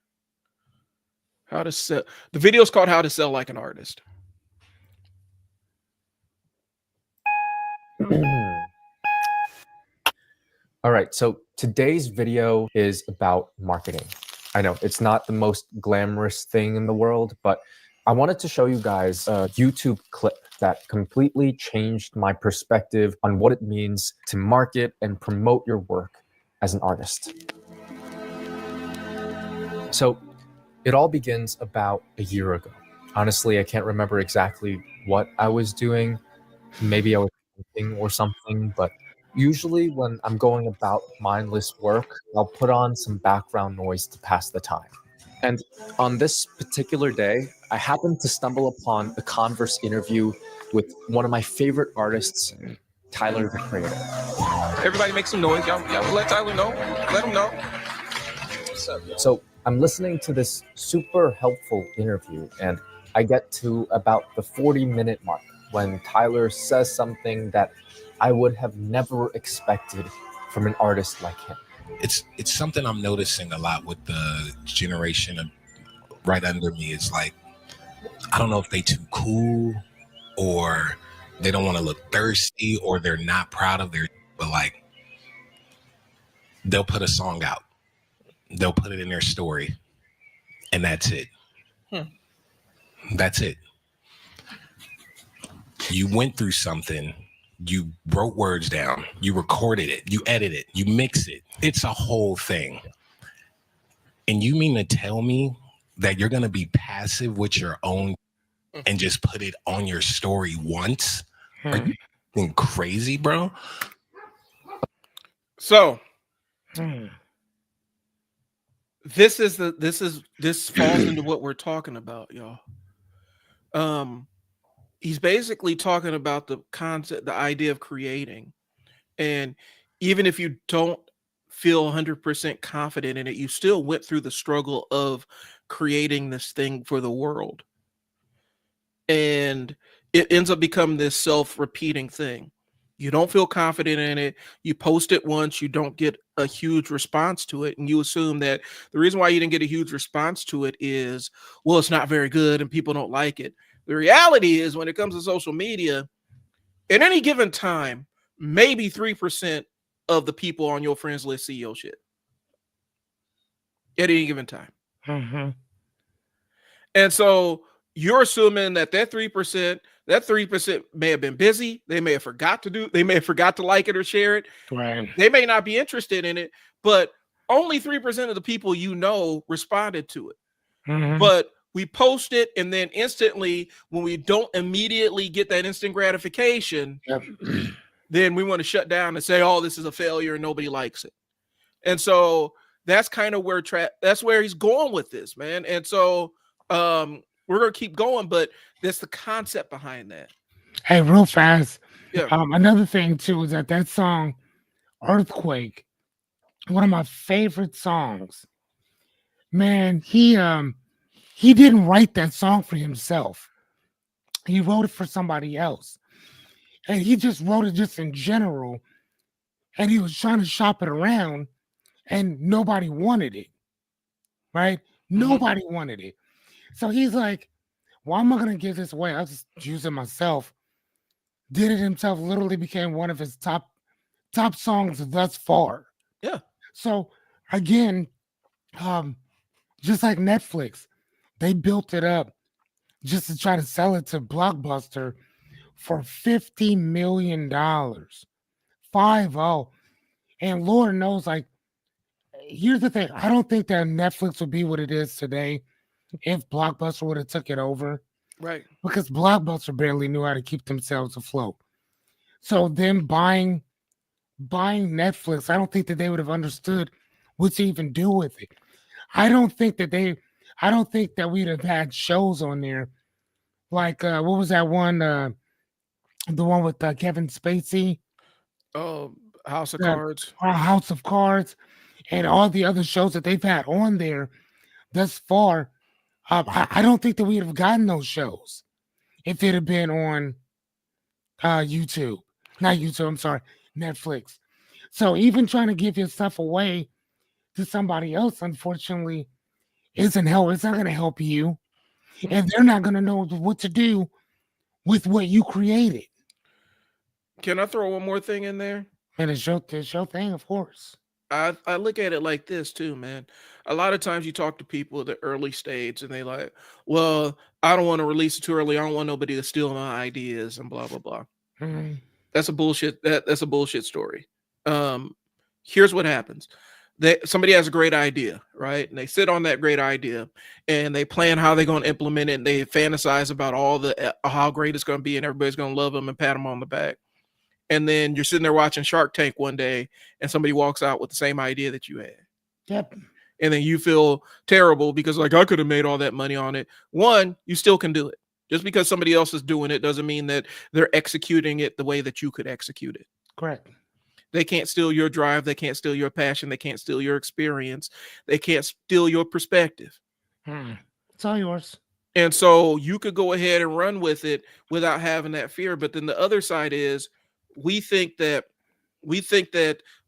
How to sell the video's called How to Sell Like an Artist. All right, so today's video is about marketing. I know it's not the most glamorous thing in the world, but I wanted to show you guys a YouTube clip that completely changed my perspective on what it means to market and promote your work as an artist. So it all begins about a year ago. Honestly, I can't remember exactly what I was doing. Maybe I was thinking or something, but usually when I'm going about mindless work, I'll put on some background noise to pass the time. And on this particular day, I happened to stumble upon a Converse interview with one of my favorite artists, Tyler the Creator. Everybody make some noise. Y'all let Tyler know. Let him know. So I'm listening to this super helpful interview, and I get to about the 40-minute mark when Tyler says something that I would have never expected from an artist like him. It's something I'm noticing a lot with the generation of right under me. It's like, I don't know if they too cool or they don't want to look thirsty or they're not proud of their, but like they'll put a song out, they'll put it in their story, and that's it. That's it. You went through something, you wrote words down, you recorded it, you edit it, you mix it. It's a whole thing. And you mean to tell me that you're going to be passive with your own and just put it on your story once? Are you fucking crazy, bro? So this falls into what we're talking about, y'all. He's basically talking about the concept, the idea of creating. And even if you don't feel 100% confident in it, you still went through the struggle of creating this thing for the world. And it ends up becoming this self-repeating thing. You don't feel confident in it. You post it once, you don't get a huge response to it. And you assume that the reason why you didn't get a huge response to it is, well, it's not very good and people don't like it. The reality is when it comes to social media, at any given time, maybe 3% of the people on your friends list see your shit. At any given time. And so you're assuming that 3% may have been busy. They may have forgot to like it or share it. Right. They may not be interested in it, but only 3% of the people responded to it. But we post it, and then instantly, when we don't immediately get that instant gratification, then we want to shut down and say, oh, this is a failure and nobody likes it. And so that's kind of where that's where he's going with this, man. And so we're going to keep going, but that's the concept behind that. Hey, real fast. Yeah. Another thing too is that song Earthquake, one of my favorite songs. Man, he didn't write that song for himself. He wrote it for somebody else. And he just wrote it just in general. And he was trying to shop it around and nobody wanted it. Right? Nobody wanted it. So he's like, well, I'm not going to give this away. I'll just use it myself. Did it himself, literally became one of his top songs thus far. Yeah. So again, just like Netflix, they built it up just to try to sell it to Blockbuster for $50 million. 50. And Lord knows, like, here's the thing. I don't think that Netflix would be what it is today if Blockbuster would have took it over. Right. Because Blockbuster barely knew how to keep themselves afloat. So them buying Netflix, I don't think that they would have understood what to even do with it. I don't think that we'd have had shows on there. Like, what was that one? The one with Kevin Spacey? Oh, House of Cards. House of Cards. And all the other shows that they've had on there thus far. I don't think that we'd have gotten those shows if it had been on YouTube. Not YouTube, I'm sorry, Netflix. So even trying to give your stuff away to somebody else, unfortunately, it's not going to help you. And they're not going to know what to do with what you created. Can I throw one more thing in there? And it's your thing, of course. I look at it like this too, man. A lot of times you talk to people at the early stage and they like, well, I don't want to release it too early. I don't want nobody to steal my ideas and blah blah blah. Mhm. That's a bullshit. That's a bullshit story. Um, Here's what happens. Somebody has a great idea, right? And they sit on that great idea and they plan how they're going to implement it. And they fantasize about all the how great it's going to be, and everybody's going to love them and pat them on the back. And then you're sitting there watching Shark Tank one day, and somebody walks out with the same idea that you had. Yep. And then you feel terrible because, like, I could have made all that money on it. One, you still can do it. Just because somebody else is doing it doesn't mean that they're executing it the way that you could execute it. Correct. They can't steal your drive. They can't steal your passion. They can't steal your experience. They can't steal your perspective. It's all yours. And so you could go ahead and run with it without having that fear. But then the other side is we think that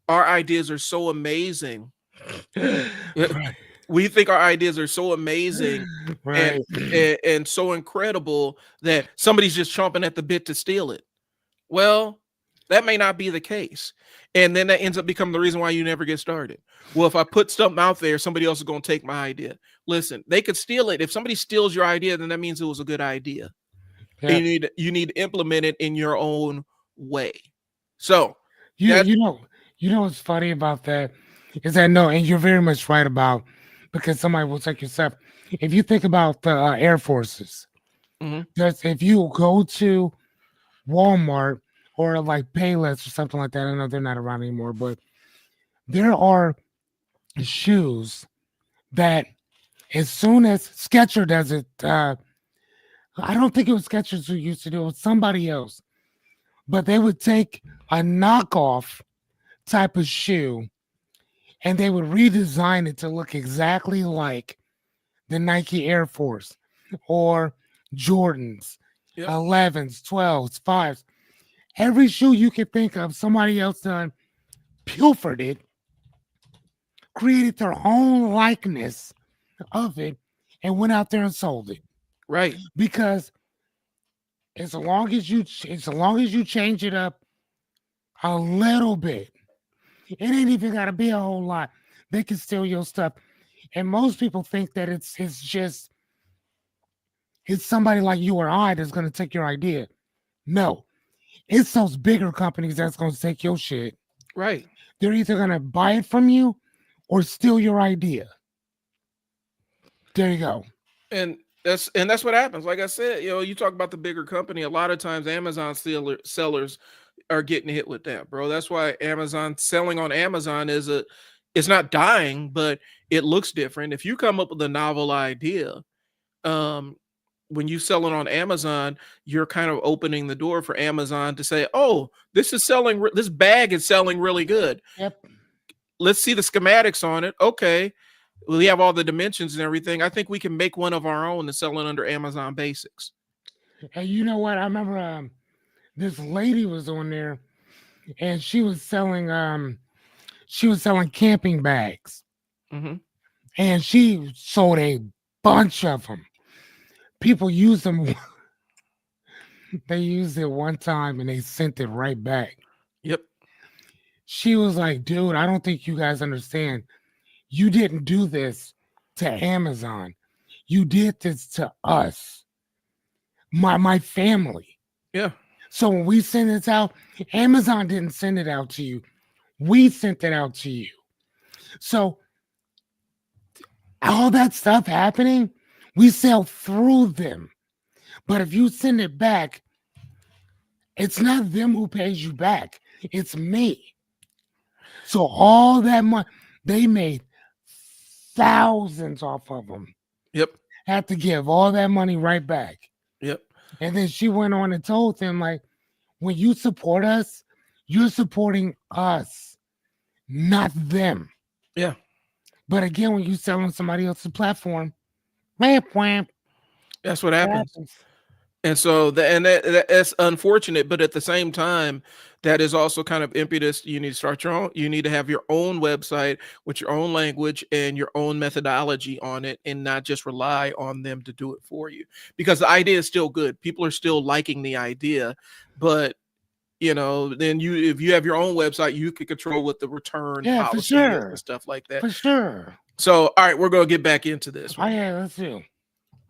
our ideas are so amazing. Right. We think our ideas are so amazing Right. and so incredible that somebody's just chomping at the bit to steal it. Well, that may not be the case. And then that ends up becoming the reason why you never get started. Well, if I put something out there, somebody else is going to take my idea. Listen, they could steal it. If somebody steals your idea, then that means it was a good idea. Yeah. And you need to implement it in your own way. So You know what's funny about that is that no, and you're very much right about, because somebody will take yourself. If you think about the Air Forces, Mhm. if you go to Walmart or like Payless or something like that, I know they're not around anymore, but there are shoes that as soon as Skechers does it, I don't think it was Skechers who used to do it, it was somebody else, but they would take a knockoff type of shoe and they would redesign it to look exactly like the Nike Air Force or Jordans, Yep. 11s, 12s, 5s. Every shoe you could think of, somebody else done pilfered it, created their own likeness of it, and went out there and sold it. Right. Because as long as you change it up a little bit, it ain't even gotta be a whole lot. They can steal your stuff. And most people think that it's somebody like you or I that's gonna take your idea. No, it's those bigger companies that's gonna take your shit. Right. They're either gonna buy it from you or steal your idea. There you go. And that's what happens. Like I said, you talk about the bigger company. A lot of times, Amazon sellers are getting hit with that, bro. That's why Amazon selling on Amazon it's not dying, but it looks different. If you come up with a novel idea, when you sell it on Amazon, you're kind of opening the door for Amazon to say, "Oh, this bag is selling really good. Yep. Let's see the schematics on it." Okay. We have all the dimensions and everything. I think we can make one of our own and sell it under Amazon Basics. And you know what? I remember this lady was on there and she was selling camping bags. Mm-hmm. And she sold a bunch of them. People use them. They used it one time and they sent it right back. Yep. She was like, dude, I don't think you guys understand. You didn't do this to Amazon. You did this to us, my family. Yeah. So when we send this out, Amazon didn't send it out to you. We sent it out to you. So all that stuff happening, we sell through them. But if you send it back, it's not them who pays you back. It's me. So all that money, they made thousands off of them. Yep. Had to give all that money right back. Yep. And then she went on and told them, like, when you support us, you're supporting us, not them. Yeah. But again, when you sell on somebody else's platform, wham, That's what happens. And so that's unfortunate, but at the same time, that is also kind of impetus. You need to start your own. You need to have your own website with your own language and your own methodology on it, and not just rely on them to do it for you. Because the idea is still good. People are still liking the idea, but then if you have your own website, you can control what the return Yeah, for policy is sure. and stuff like that. For sure. So, all right, we're going to get back into this Oh one. yeah, let's do.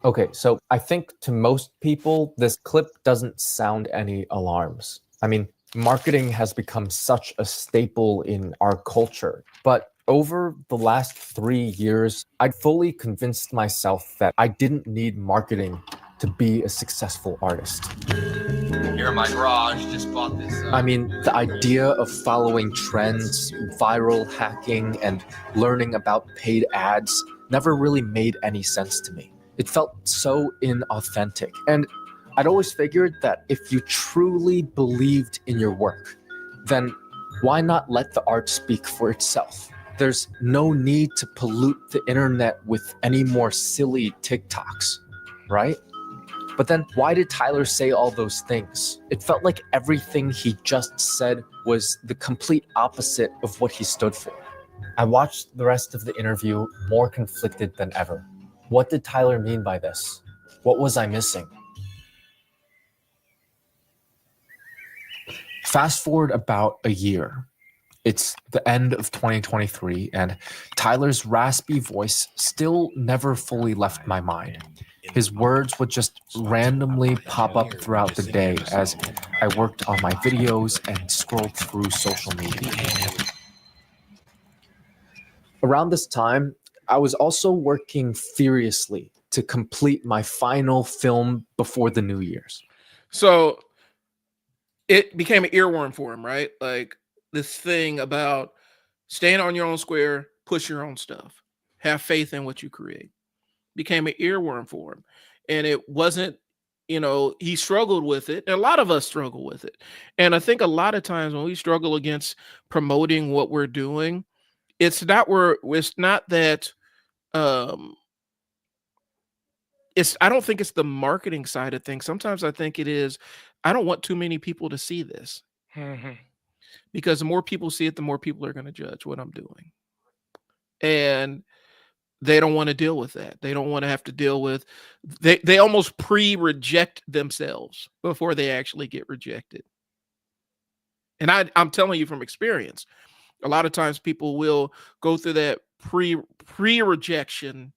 Okay, so I think to most people, this clip doesn't sound any alarms. I mean, marketing has become such a staple in our culture. But over the last 3 years, I'd fully convinced myself that I didn't need marketing to be a successful artist. Here in my garage, just bought this. I mean, the idea of following trends, viral hacking, and learning about paid ads never really made any sense to me. It felt so inauthentic. And I'd always figured that if you truly believed in your work, then why not let the art speak for itself? There's no need to pollute the internet with any more silly TikToks, right? But then why did Tyler say all those things? It felt like everything he just said was the complete opposite of what he stood for. I watched the rest of the interview more conflicted than ever. What did Tyler mean by this? What was I missing? Fast forward about a year. It's the end of 2023, and Tyler's raspy voice still never fully left my mind. His words would just randomly pop up throughout the day as I worked on my videos and scrolled through social media. Around this time, I was also working furiously to complete my final film before the New Year's. So it became an earworm for him, right? Like this thing about stand on your own square, push your own stuff, have faith in what you create. Became an earworm for him. And it wasn't, he struggled with it. And a lot of us struggle with it. And I think a lot of times when we struggle against promoting what we're doing, it's not that I don't think it's the marketing side of things. Sometimes I think it is, I don't want too many people to see this. Mhm. Because the more people see it, the more people are going to judge what I'm doing. And they don't want to deal with that. They don't want to have to deal with, they almost pre-reject themselves before they actually get rejected. And I'm telling you from experience, a lot of times people will go through that pre-rejection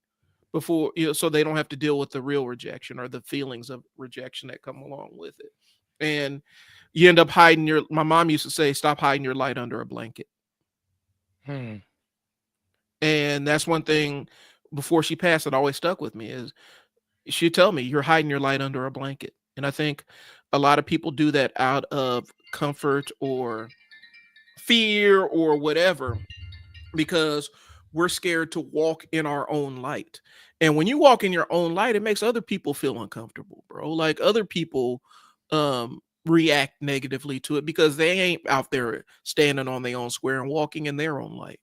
before, so they don't have to deal with the real rejection or the feelings of rejection that come along with it. And you end up hiding my mom used to say, stop hiding your light under a blanket. Hmm. And that's one thing before she passed that always stuck with me is she'd tell me, you're hiding your light under a blanket. And I think a lot of people do that out of comfort or fear or whatever, because we're scared to walk in our own light. And when you walk in your own light, it makes other people feel uncomfortable, bro. Like other people react negatively to it because they ain't out there standing on their own square and walking in their own light.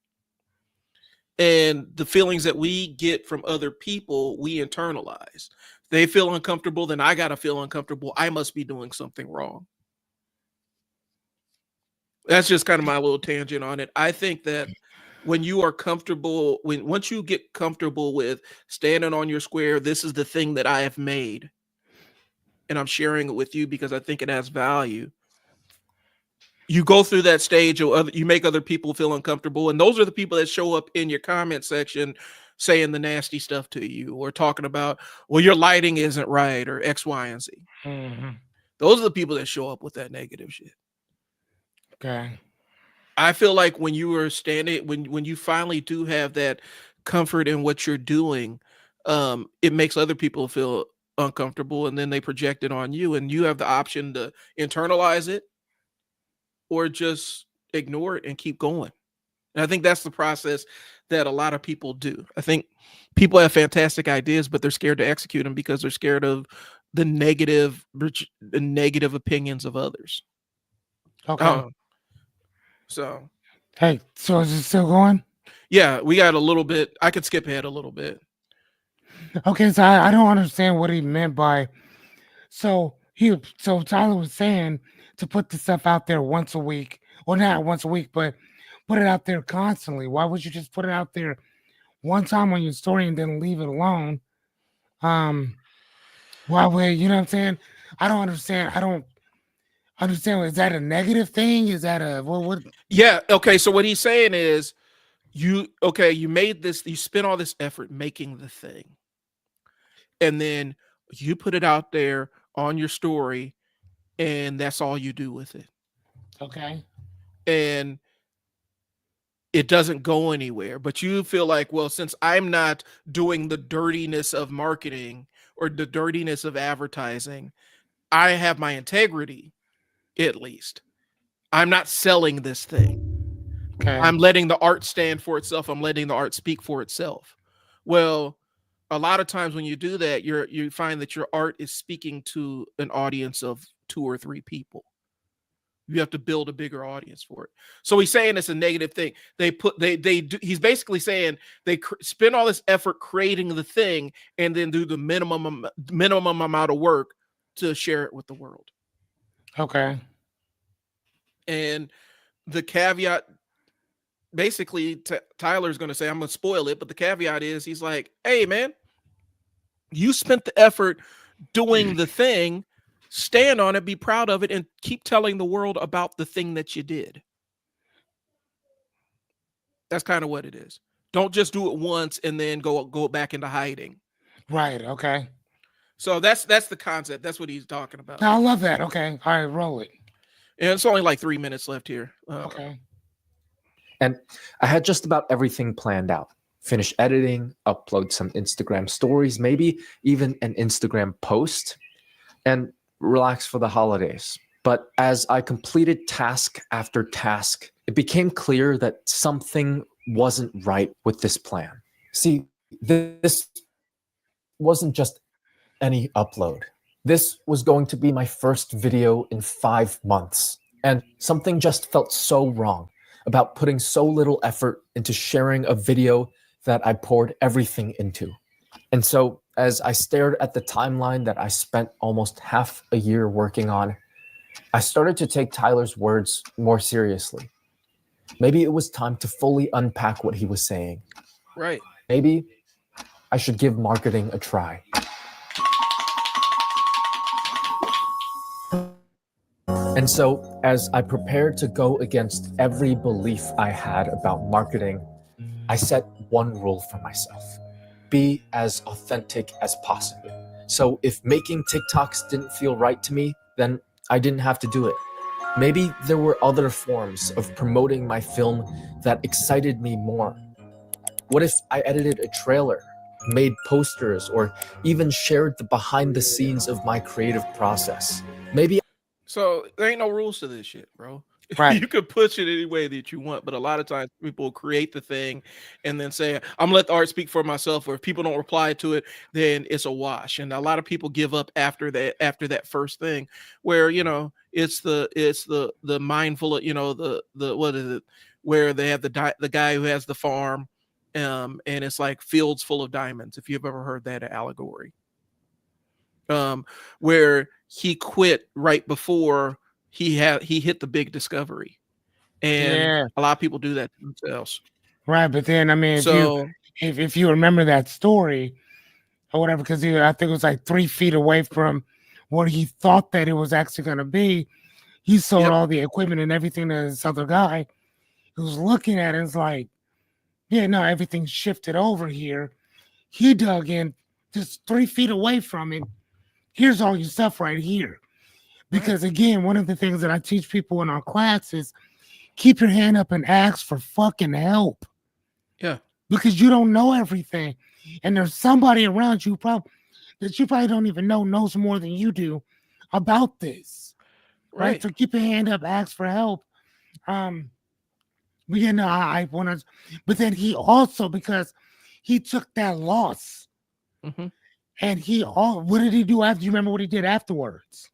And the feelings that we get from other people, we internalize. They feel uncomfortable, then I got to feel uncomfortable. I must be doing something wrong. That's just kind of my little tangent on it. I think that when you are comfortable, once you get comfortable with standing on your square, this is the thing that I have made, and I'm sharing it with you because I think it has value. You go through that stage of you make other people feel uncomfortable, and those are the people that show up in your comment section saying the nasty stuff to you or talking about, well, your lighting isn't right or X, Y, and Z. Mhm. Those are the people that show up with that negative shit. Okay. I feel like when you are standing, when you finally do have that comfort in what you're doing, it makes other people feel uncomfortable, and then they project it on you, and you have the option to internalize it or just ignore it and keep going. And I think that's the process that a lot of people do. I think people have fantastic ideas, but they're scared to execute them because they're scared of the negative opinions of others. Okay. So Hey, so is it still going? yeah, we got a little bit. I could skip ahead a little bit. Okay, so I don't understand what he meant by. So Tyler was saying to put the stuff out there once a week, or not once a week, but put it out there constantly. Why would you just put it out there one time on your story and then leave it alone? Why would you know what I'm saying? I don't understand. understand. Is that a negative thing? Is that a what? Yeah. Okay. So what he's saying is you made this, you spent all this effort making the thing, and then you put it out there on your story, and that's all you do with it. Okay. And it doesn't go anywhere. But you feel like, well, since I'm not doing the dirtiness of marketing or the dirtiness of advertising, I have my integrity, at least. I'm not selling this thing. Okay. I'm letting the art stand for itself. I'm letting the art speak for itself. Well, a lot of times when you do that, you find that your art is speaking to an audience of 2 or 3 people. You have to build a bigger audience for it. So he's saying it's a negative thing. He's basically saying they spend all this effort creating the thing and then do the minimum amount of work to share it with the world. Okay. And the caveat, basically, Tyler's going to say, I'm going to spoil it, but the caveat is he's like, hey, man, you spent the effort doing the thing. Stand on it, be proud of it, and keep telling the world about the thing that you did. That's kind of what it is. Don't just do it once and then go back into hiding. Right. Okay. So that's the concept. That's what he's talking about. I love that. Okay. All right. Roll it. And it's only like 3 minutes left here. Okay. And I had just about everything planned out. Finish editing, upload some Instagram stories, maybe even an Instagram post, and relax for the holidays. But as I completed task after task, it became clear that something wasn't right with this plan. See, this wasn't just any upload. This was going to be my first video in 5 months. And something just felt so wrong about putting so little effort into sharing a video that I poured everything into. And so as I stared at the timeline that I spent almost half a year working on, I started to take Tyler's words more seriously. Maybe it was time to fully unpack what he was saying. Right. Maybe I should give marketing a try. And so, as I prepared to go against every belief I had about marketing, I set one rule for myself: be as authentic as possible. So if making TikToks didn't feel right to me, then I didn't have to do it. Maybe there were other forms of promoting my film that excited me more. What if I edited a trailer, made posters, or even shared the behind the scenes of my creative process? Maybe. So there ain't no rules to this shit, bro. Right. You could push it any way that you want, but a lot of times people create the thing and then say, I'm gonna let the art speak for myself, or if people don't reply to it, then it's a wash. And a lot of people give up after that first thing, where it's the mindful of, the what is it, where they have the guy who has the farm, and it's like fields full of diamonds, if you've ever heard that allegory. Where he quit right before he hit the big discovery, and a lot of people do that to themselves. Right, but then I mean, if you remember that story or whatever, because I think it was like 3 feet away from what he thought that it was actually going to be, he sold all the equipment and everything to this other guy who was looking at it. And it's like, yeah, no, everything shifted over here. He dug in just 3 feet away from it. Here's all your stuff right here. Because again, one of the things that I teach people in our class is keep your hand up and ask for fucking help. Yeah. Because you don't know everything. And there's somebody around you that you probably don't even know knows more than you do about this. Right? So keep your hand up, ask for help. But but then he also, because he took that loss. Mm-hmm. And what did he do after? You remember what he did afterwards?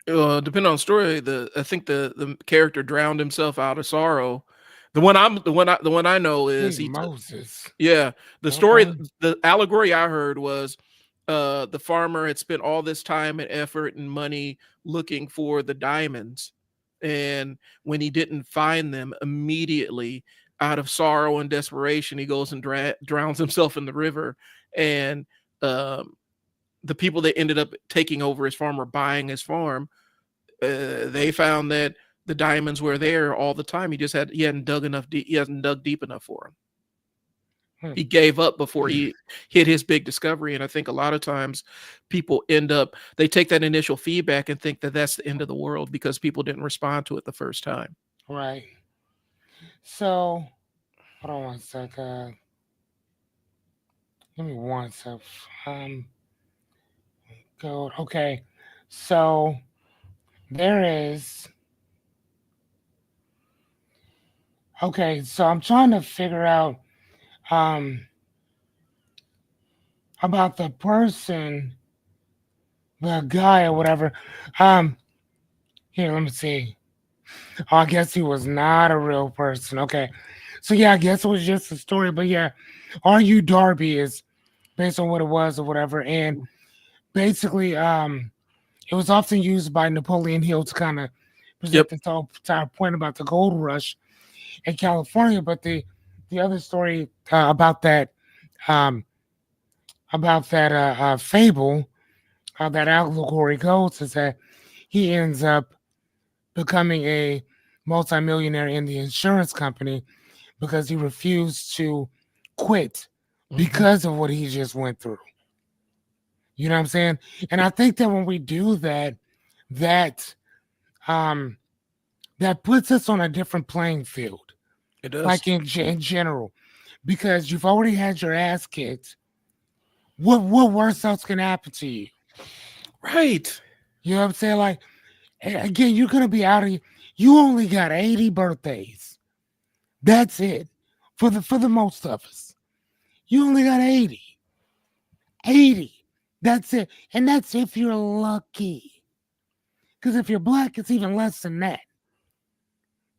Depending on the story, I think the character drowned himself out of sorrow. The one I know is Moses. The story, the allegory I heard was the farmer had spent all this time and effort and money looking for the diamonds, and when he didn't find them, immediately out of sorrow and desperation, he goes and drowns himself in the river. And the people that ended up taking over his farm or buying his farm They found that the diamonds were there all the time. He hadn't dug enough deep. He hasn't dug deep enough for them. He gave up before he hit his big discovery. And I think a lot of times people they take that initial feedback and think that that's the end of the world because people didn't respond to it the first time. Right. So, hold on one second. Give me one sec. Go. Okay. So there is. Okay. So I'm trying to figure out um about the person, the guy or whatever. Here, let me see. Oh, I guess he was not a real person. Okay. So yeah, I guess it was just a story. But yeah, Are You Darby is based on what it was or whatever. And basically, it was often used by Napoleon Hill to kind of present Yep. the entire point about the gold rush in California. But the other story um, about that fable, how that allegory goes, is that he ends up becoming a multimillionaire in the insurance company because he refused to quit because of what he just went through. You know what I'm saying? And I think that when we do that, that um that puts us on a different playing field, It does. like in general, because you've already had your ass kicked. What worse else can happen to you? Right. You know what I'm saying? Like again, you're gonna be out of here. You only got 80 birthdays. That's it for the most of us. You only got 80. 80. That's it. And that's if you're lucky. Because if you're black, it's even less than that.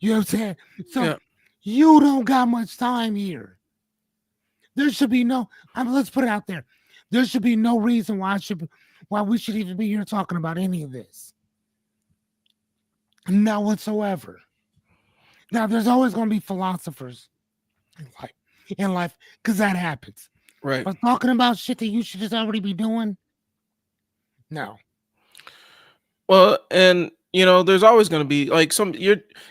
You know what I'm saying? So Yeah. you don't got much time here. There should be let's put it out there. There should be no reason why we should even be here talking about any of this. Not whatsoever. Now, there's always going to be philosophers in life, because that happens. Right. But talking about shit that you should just already be doing, no. Well, and there's always going to be like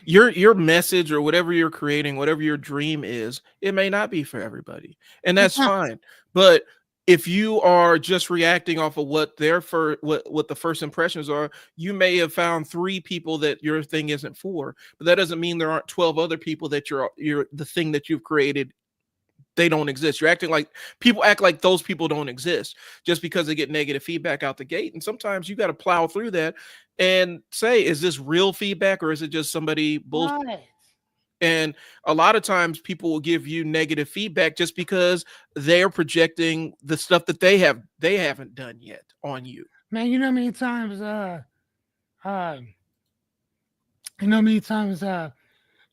your message or whatever you're creating, whatever your dream is, it may not be for everybody, and that's It's not. fine. But if you are just reacting off of what what the first impressions are, you may have found 3 people that your thing isn't for, but that doesn't mean there aren't 12 other people that you're the thing that you've created, they don't exist. People act like those people don't exist just because they get negative feedback out the gate. And sometimes you got to plow through that and say, is this real feedback or is it just somebody bullshit? Right. And a lot of times people will give you negative feedback just because they're projecting the stuff that they haven't done yet on you. Man, you know how many times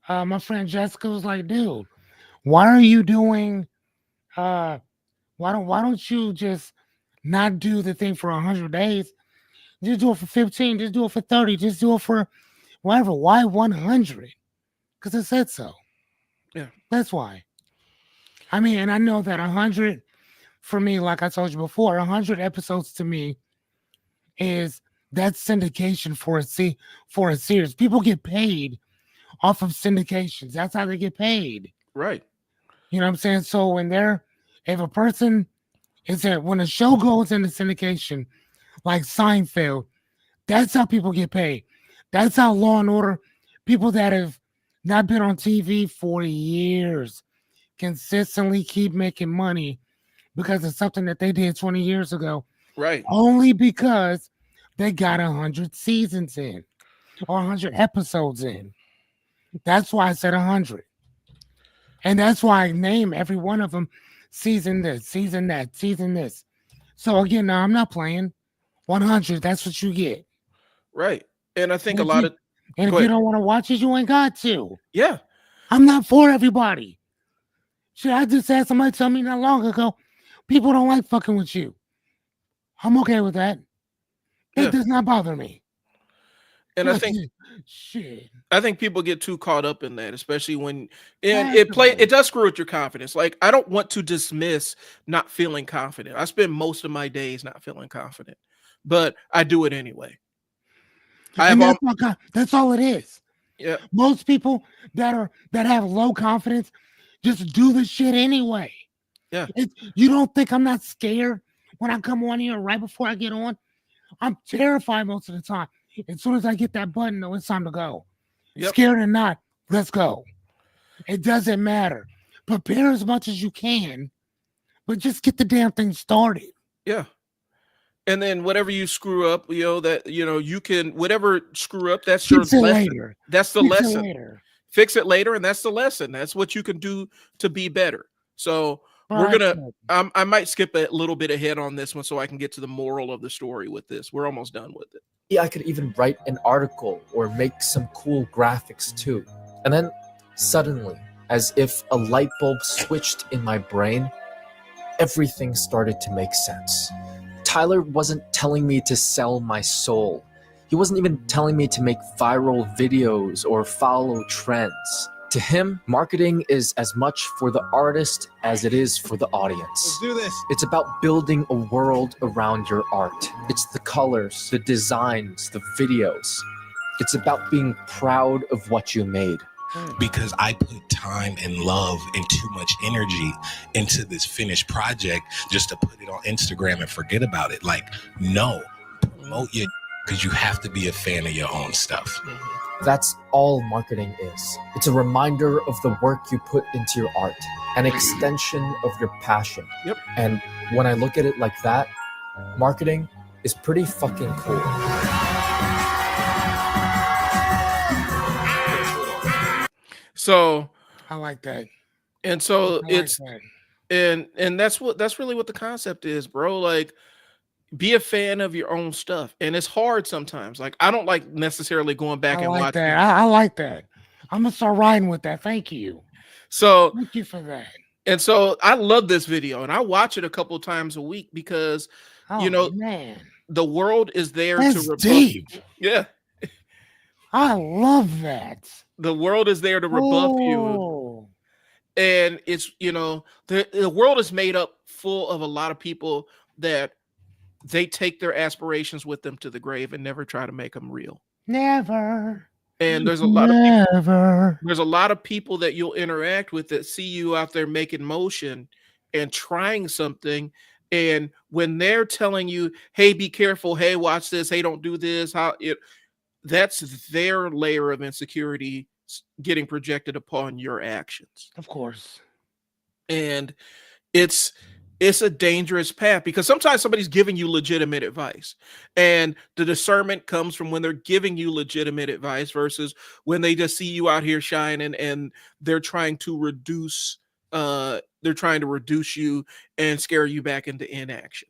my friend Jessica was like, dude, why are you doing why don't you just not do the thing for 100 days? Just do it for 15, just do it for 30, just do it for whatever. Why 100? Because I said so. Yeah. That's why. I mean, and I know that 100 for me, like I told you before, 100 episodes to me that's syndication for a series. People get paid off of syndications. That's how they get paid. Right. You know what I'm saying? So when if a person when a show goes into syndication, like Seinfeld, that's how people get paid. That's how Law and Order, people that have not been on TV for years, consistently keep making money because of something that they did 20 years ago. Right. Only because they got 100 seasons in or 100 episodes in. That's why I said 100. And that's why I name every one of them season this, season that, season this. So again, now I'm not playing 100. That's what you get. Right. And I think And a lot of if go you ahead. don't want to watch it, you ain't got to. Yeah. I'm not for everybody. Shit, I just had somebody tell me not long ago, people don't like fucking with you. I'm okay with that. Yeah. It does not bother me. And I think shit. I think people get too caught up in that, especially when it does screw with your confidence. Like, I don't want to dismiss not feeling confident. I spend most of my days not feeling confident, but I do it anyway. I have And all that's all it is. yeah, Most people that have low confidence just do the shit anyway. yeah, You don't think I'm not scared when I come on here right before I get on? I'm terrified most of the time. As soon as I get that button, though, it's time to go. yep, Scared or not, let's go. It doesn't matter. Prepare as much as you can, but just get the damn thing started. yeah. And then whatever you screw up, that you can whatever screw up, that's your Fix it lesson. later. That's the Fix it lesson. later. Fix it later, and that's the lesson. That's what you can do to be better. So All we're right, gonna. good. I might skip a little bit ahead on this one so I can get to the moral of the story with this. We're almost done with it. Yeah, I could even write an article or make some cool graphics too. And then suddenly, as if a light bulb switched in my brain, everything started to make sense. Tyler wasn't telling me to sell my soul. He wasn't even telling me to make viral videos or follow trends. To him, marketing is as much for the artist as it is for the audience. Let's do this. It's about building a world around your art. It's the colors, the designs, the videos. It's about being proud of what you made. Because I put time and love and too much energy into this finished project just to put it on Instagram and forget about it. Like, no, promote your, because you have to be a fan of your own stuff. That's all marketing is. It's a reminder of the work you put into your art, an extension of your passion. Yep. And when I look at it like that, marketing is pretty fucking cool. So I like that. and so I it's like that. and that's really what the concept is, bro. Like, be a fan of your own stuff, and it's hard sometimes. Like, I don't like necessarily going back I and like watching. that. I like that. I'm gonna start riding with that. Thank you. So Thank you for that. and so I love this video, and I watch it a couple times a week because Oh man, the world is there that's to rebuff deep. you. Yeah, I love that. the world is there to rebuff you, Oh, and it's the world is made up full of a lot of people that they take their aspirations with them to the grave and never try to make them real. never. And there's a lot of people, Never. there's a lot of people that you'll interact with that see you out there making motion and trying something, and when they're telling you, hey, be careful, hey, watch this, hey, don't do this, that's their layer of insecurity getting projected upon your actions. Of course. And it's a dangerous path because sometimes somebody's giving you legitimate advice, and the discernment comes from when they're giving you legitimate advice versus when they just see you out here shining and they're trying to reduce you and scare you back into inaction.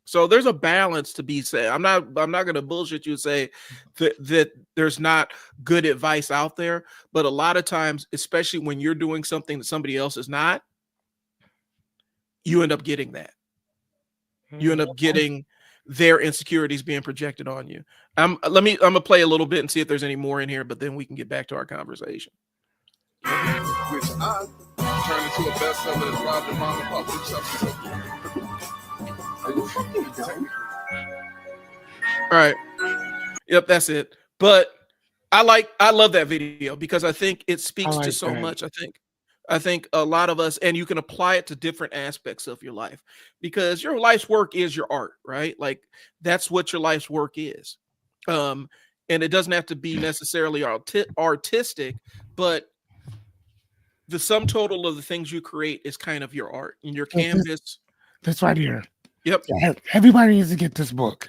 So there's a balance to be said. I'm not going to bullshit you and say that there's not good advice out there, but a lot of times, especially when you're doing something that somebody else is not, you end up getting that. You end up getting their insecurities being projected on you. I'm gonna play a little bit and see if there's any more in here, but then we can get back to our conversation. Which I turned into a bestseller that robbed the mom and pop All right. Yep, that's it. But I love that video because I think it speaks to so much. I think a lot of us, and you can apply it to different aspects of your life because your life's work is your art, right? Like, that's what your life's work is. And it doesn't have to be necessarily artistic, but the sum total of the things you create is kind of your art and your canvas. That's right here. Yep. Everybody needs to get this book.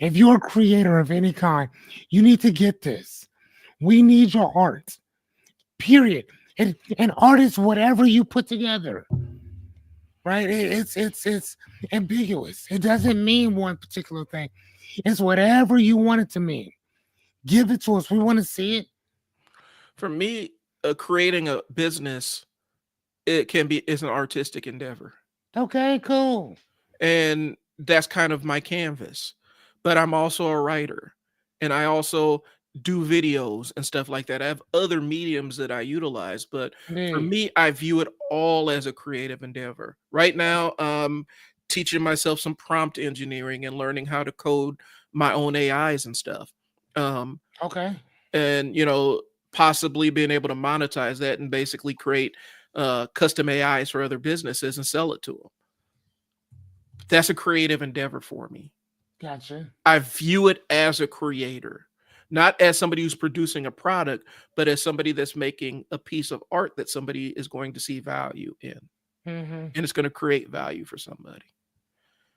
If you're a creator of any kind, you need to get this. We need your art. Period. And art is whatever you put together. Right? It's ambiguous. It doesn't mean one particular thing. It's whatever you want it to mean. Give it to us. We want to see it. For me, creating a business, it's an artistic endeavor. Okay, cool. And that's kind of my canvas. But I'm also a writer, and I also do videos and stuff like that. I have other mediums that I utilize, but for me, I view it all as a creative endeavor. Right now, teaching myself some prompt engineering and learning how to code my own AIs and stuff. Okay. And possibly being able to monetize that and basically create custom AIs for other businesses and sell it to them. That's a creative endeavor for me. Gotcha. I view it as a creator, not as somebody who's producing a product, but as somebody that's making a piece of art that somebody is going to see value in, Mm-hmm. and it's going to create value for somebody.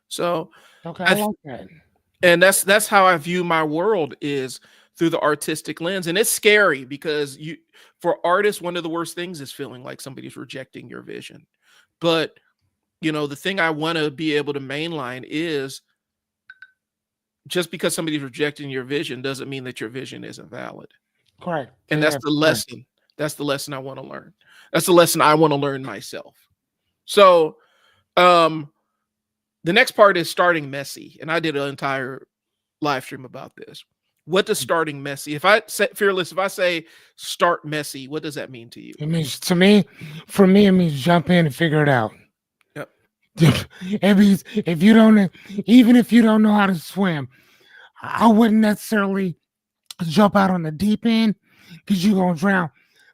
So, Okay, I like that. and that's how I view my world, is through the artistic lens. And it's scary because for artists, one of the worst things is feeling like somebody's rejecting your vision. But the thing I want to be able to mainline is, just because somebody's rejecting your vision doesn't mean that your vision isn't valid. Correct. And that's the lesson. That's the lesson I want to learn. That's the lesson I want to learn myself. So, the next part is starting messy. And I did an entire live stream about this. What does starting messy? If I say Fearless, if I say start messy, what does that mean to you? It means, for me, it means jump in and figure it out. Yep. It means even if you don't know how to swim, I wouldn't necessarily jump out on the deep end because you're gonna drown.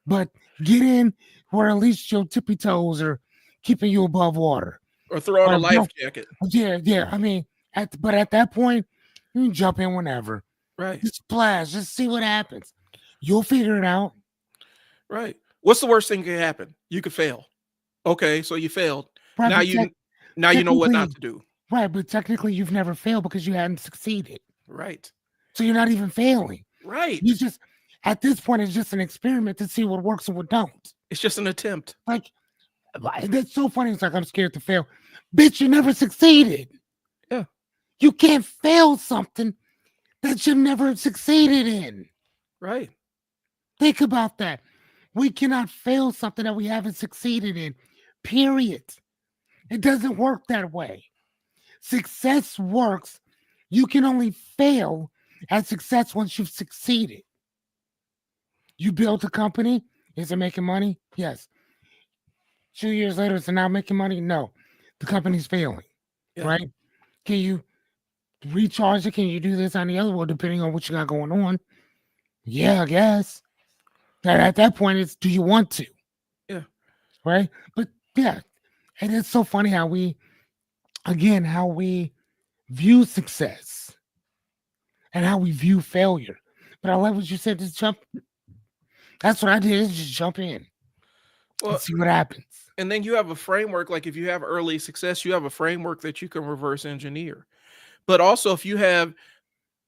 But get in where at least your tippy toes are keeping you above water. Or throw on a life jacket. Yeah. I mean, at that point, you can jump in whenever. Right. Just splash. Just see what happens. You'll figure it out. Right. What's the worst thing that can happen? You could fail. Okay, so you failed. Right, now you know what not to do. Right, but technically you've never failed because you hadn't succeeded. Right. So you're not even failing. Right. You just, at this point, it's just an experiment to see what works and what don't. It's just an attempt. Like, that's so funny. It's like, I'm scared to fail. Bitch, you never succeeded. Yeah. You can't fail something that you never succeeded in. Right. Think about that. We cannot fail something that we haven't succeeded in. Period. It doesn't work that way. Success works. You can only fail at success once you've succeeded. You built a company. Is it making money? Yes. 2 years later, is it now making money? No. The company's failing. Yeah. Right? Can you recharge it? Can you do this on the other one, depending on what you got going on? Yeah, I guess. At that point, it's, do you want to? Yeah. Right? But yeah, and it's so funny how we view success and how we view failure. But I like what you said, just jump. That's what I did, is just jump in and see what happens. And then you have a framework, like if you have early success, you have a framework that you can reverse engineer. But also if you have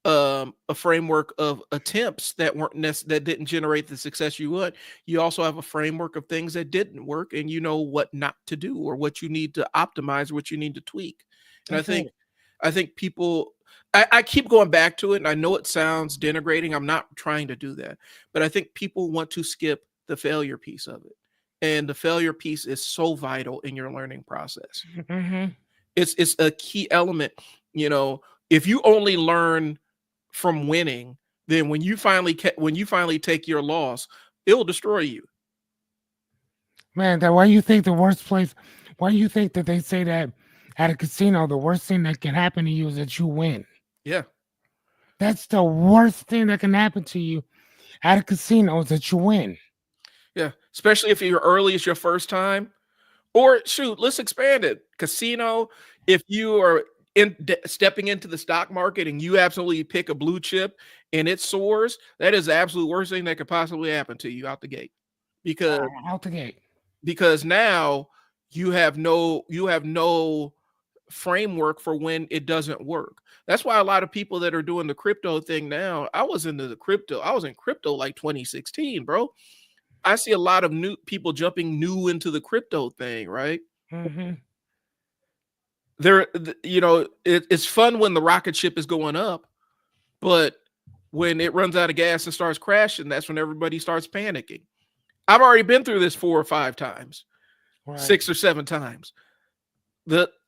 a framework of attempts that didn't generate the success you want, you also have a framework of things that didn't work, and you know what not to do, or what you need to optimize, what you need to tweak. And I think people, I keep going back to it, and I know it sounds denigrating. I'm not trying to do that, but I think people want to skip the failure piece of it. And the failure piece is so vital in your learning process. Mm-hmm. It's a key element. If you only learn from winning, then when you finally take your loss, it'll destroy you. Man, why you think the worst place? Why you think that they say that at a casino, the worst thing that can happen to you is that you win? Yeah, that's the worst thing that can happen to you at a casino, is that you win. Yeah, especially if you're early, it's your first time. Or shoot, let's expand it. Casino, if you are stepping into the stock market and you absolutely pick a blue chip and it soars, that is the absolute worst thing that could possibly happen to you out the gate. Because now you have no framework for when it doesn't work. That's why a lot of people that are doing the crypto thing now, I was in crypto like 2016, bro. I see a lot of new people jumping into the crypto thing, right? Mm-hmm. It's fun when the rocket ship is going up, but when it runs out of gas and starts crashing, that's when everybody starts panicking. I've already been through this 4 or 5 times, right. 6 or 7 times.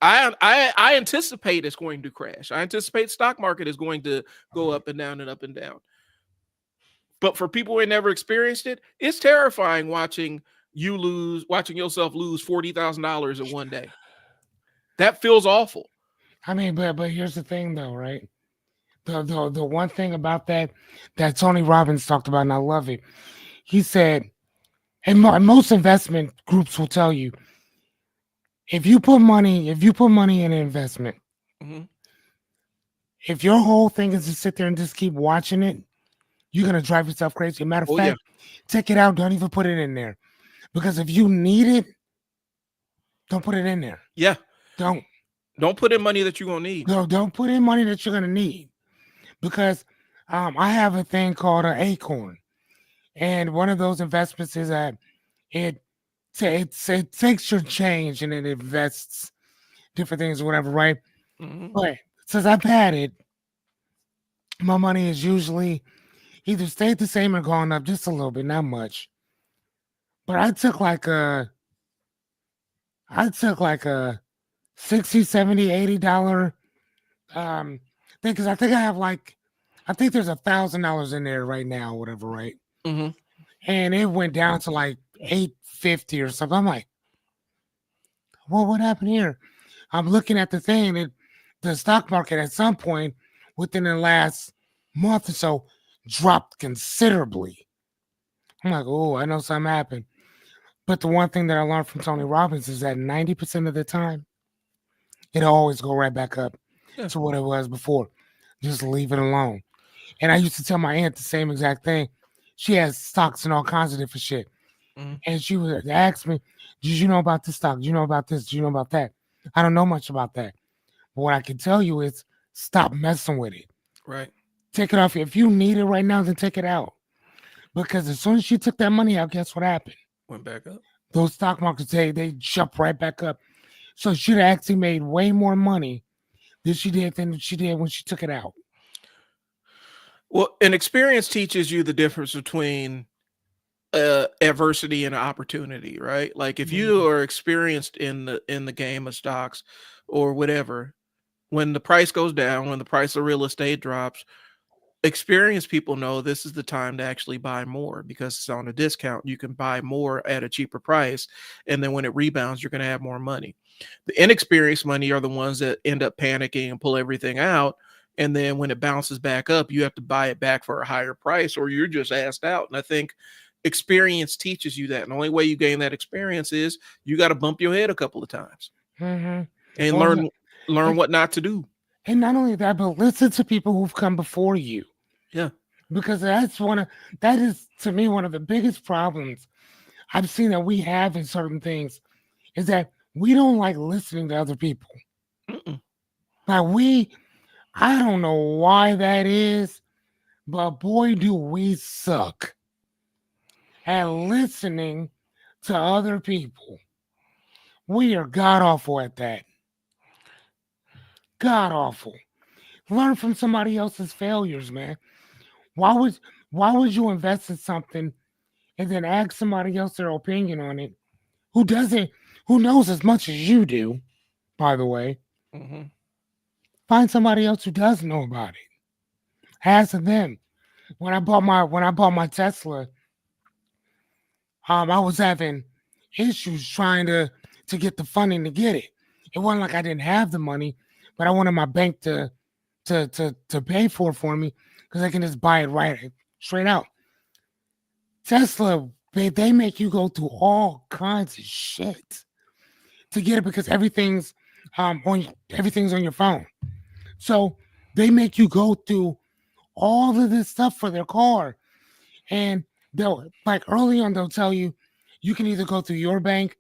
I anticipate it's going to crash. I anticipate stock market is going to go up and down and up and down. But for people who ain't never experienced it, it's terrifying watching yourself lose $40,000 in one day. That feels awful. I mean, but here's the thing, though, right? the one thing about that Tony Robbins talked about, and I love it. He said, and most investment groups will tell you, if you put money in an investment, Hmm. if your whole thing is to sit there and just keep watching it, you're gonna drive yourself crazy. Matter of Oh yeah, fact, take it out. Don't even put it in there, because if you need it, don't put it in there. yeah. Don't Don't put in money that you're gonna need. don't put in money that you're gonna need, because I have a thing called an acorn, and one of those investments is that it it takes your change and it invests different things or whatever, right? Hmm. But since I've had it, my money is usually either stayed the same or gone up just a little bit, not much. But I took like a 60, 70, $80 um thing, because I think I have like, I think there's $1,000 in there right now, whatever, right? Hmm. And it went down to like 850 or something. I'm like, well, what happened here? I'm looking at the thing, and the stock market at some point within the last month or so dropped considerably. I'm like, oh, I know something happened. But the one thing that I learned from Tony Robbins is that 90% of the time, it'll always go right back up Yeah. to what it was before. Just leave it alone. And I used to tell my aunt the same exact thing. She has stocks and all kinds of different shit. Hmm. And she would ask me, did you know about this stock? Do you know about this? Do you know about that? I don't know much about that. But what I can tell you is stop messing with it. Right. Take it off. If you need it right now, then take it out. Because as soon as she took that money out, guess what happened? Went back up. Those stock markets, they jump right back up. So she'd actually made way more money than she did when she took it out. Well, an experience teaches you the difference between adversity and opportunity, right? Like if you are experienced in the game of stocks or whatever, when the price goes down, when the price of real estate drops, experienced people know this is the time to actually buy more because it's on a discount. You can buy more at a cheaper price, and then when it rebounds, you're going to have more money. The inexperienced money are the ones that end up panicking and pull everything out. And then when it bounces back up, you have to buy it back for a higher price, or you're just asked out. And I think experience teaches you that. And the only way you gain that experience is you got to bump your head a couple of times Mm-hmm. and Well, learn and, what not to do. and not only that, but listen to people who've come before you. Yeah. Because that is to me one of the biggest problems I've seen that we have in certain things is that we don't like listening to other people. Mm-mm. Like I don't know why that is, but boy, do we suck at listening to other people. We are god awful at that. God awful. Learn from somebody else's failures, man. Why would why would you invest in something and then ask somebody else their opinion on it who doesn't who knows as much as you do, by the way? Mm-hmm. Find somebody else who does know about it. Ask them. When I bought my Tesla, I was having issues trying to get the funding to get it. It wasn't like I didn't have the money, but I wanted my bank to pay for me because I can just buy it right straight out. Tesla, they make you go through all kinds of shit to get it because everything's on your phone. So they make you go through all of this stuff for their car. And they'll like early on they'll tell you you can either go through your bank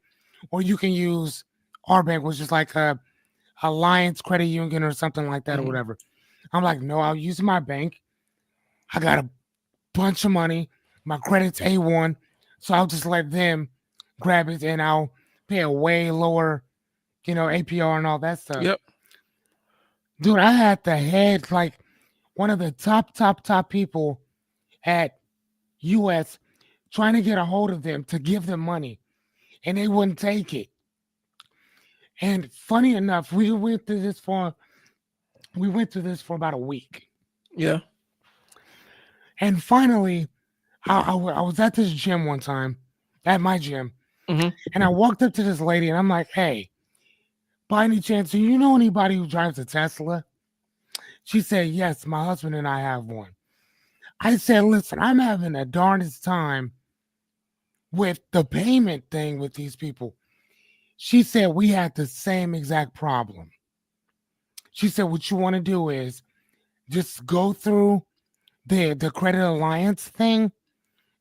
or you can use our bank, which is like a Alliance Credit Union or something like that or Mm-hmm. whatever. I'm like, no, I'll use my bank. I got a bunch of money. My credit's A1. So I'll just let them grab it and I'll pay a way lower, APR and all that stuff. Yep. Dude, I had the head like one of the top people at US trying to get a hold of them to give them money and they wouldn't take it. And funny enough, we went through this for about a week. Yeah. And finally, I was at this gym one time, at my gym, Mm-hmm. and I walked up to this lady and I'm like, hey, by any chance, do you know anybody who drives a Tesla? She said, yes, my husband and I have one. I said, listen, I'm having a darndest time with the payment thing with these people. She said, we had the same exact problem. She said, what you want to do is just go through the credit alliance thing,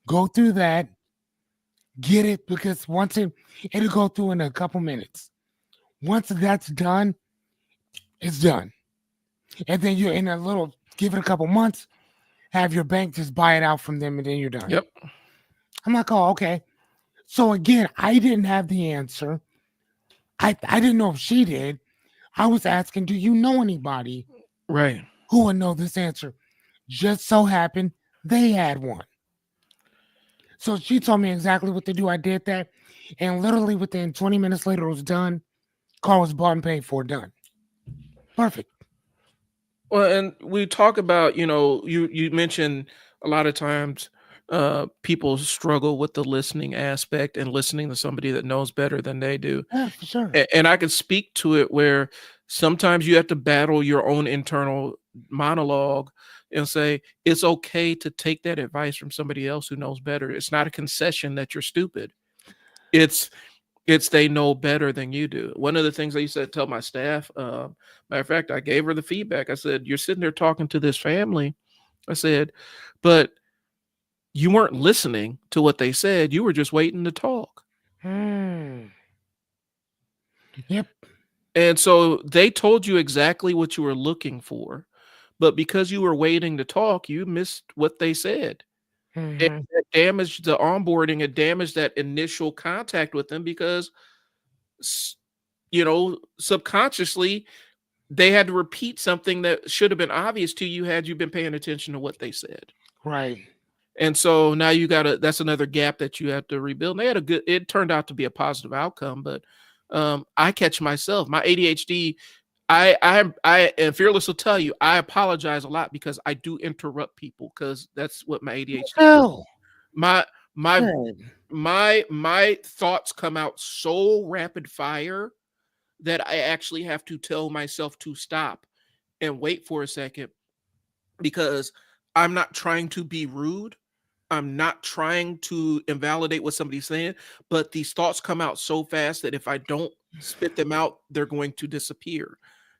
go through that, get it, because it'll go through in a couple minutes. Once that's done, it's done. And then you're in a little, give it a couple months, have your bank just buy it out from them, and then you're done. Yep. I'm like, oh, okay. So again, I didn't have the answer. I didn't know if she did. I was asking, do you know anybody Right. who would know this answer? Just so happened they had one. So she told me exactly what to do. I did that. And literally within 20 minutes later, it was done. Car was bought and paid for, done. Perfect. Well, and we talk about, you mentioned a lot of times people struggle with the listening aspect and listening to somebody that knows better than they do. Yeah, for sure. And I can speak to it where sometimes you have to battle your own internal monologue and say it's okay to take that advice from somebody else who knows better. It's not a concession that you're stupid. It's they know better than you do. One of the things I used to tell my staff, matter of fact, I gave her the feedback. I said, you're sitting there talking to this family. I said, but you weren't listening to what they said. You were just waiting to talk. Yep. And so they told you exactly what you were looking for. But because you were waiting to talk, you missed what they said. And that damaged the onboarding. It damaged that initial contact with them because, subconsciously, they had to repeat something that should have been obvious to you had you been paying attention to what they said. Right. And so now that's another gap that you have to rebuild. And it turned out to be a positive outcome, but I catch myself, my ADHD, and Fearless will tell you, I apologize a lot because I do interrupt people because that's what my ADHD Oh. my Good. my thoughts come out so rapid fire that I actually have to tell myself to stop and wait for a second because I'm not trying to be rude. I'm not trying to invalidate what somebody's saying, but these thoughts come out so fast that if I don't spit them out, they're going to disappear.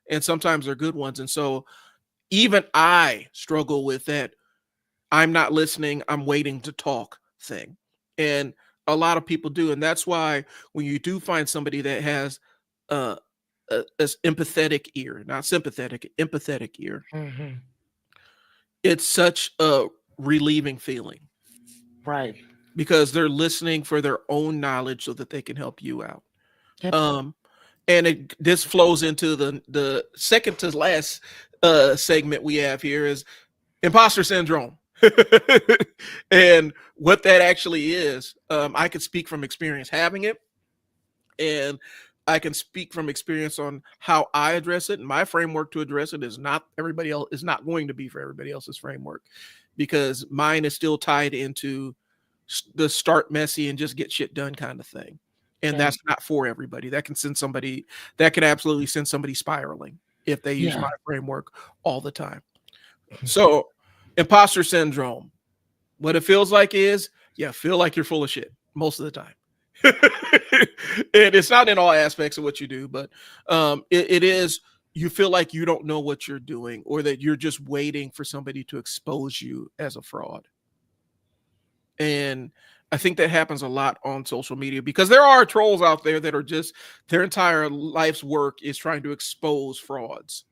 And sometimes they're good ones. And so even I struggle with that. I'm not listening, I'm waiting to talk thing. And a lot of people do. And that's why when you do find somebody that has a empathetic ear, not sympathetic, empathetic ear, it's such a relieving feeling. Right. Because they're listening for their own knowledge so that they can help you out. Yep. And this flows into the second to last segment we have here is imposter syndrome. And what that actually is, I can speak from experience having it, and I can speak from experience on how I address it. And my framework to address it is not going to be for everybody else's framework, because mine is still tied into the start messy and just get shit done kind of thing. And that's not for everybody. That can absolutely send somebody spiraling if they use my framework all the time. So imposter syndrome, what it feels like is feel like you're full of shit most of the time. And it's not in all aspects of what you do, but it is, you feel like you don't know what you're doing, or that you're just waiting for somebody to expose you as a fraud. And I think that happens a lot on social media because there are trolls out there that are just, their entire life's work is trying to expose frauds.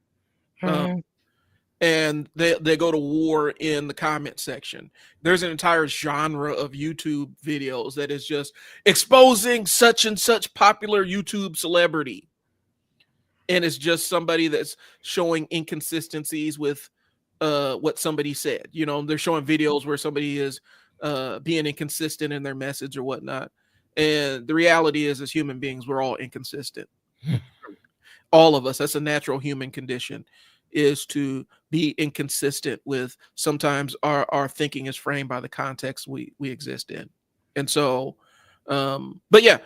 And they go to war in the comment section. There's an entire genre of YouTube videos that is just exposing such and such popular YouTube celebrity. And it's just somebody that's showing inconsistencies with what somebody said. They're showing videos where somebody is being inconsistent in their message or whatnot. And the reality is, as human beings, we're all inconsistent. All of us. That's a natural human condition, is to be inconsistent with, sometimes our thinking is framed by the context we exist in. And so, but yeah,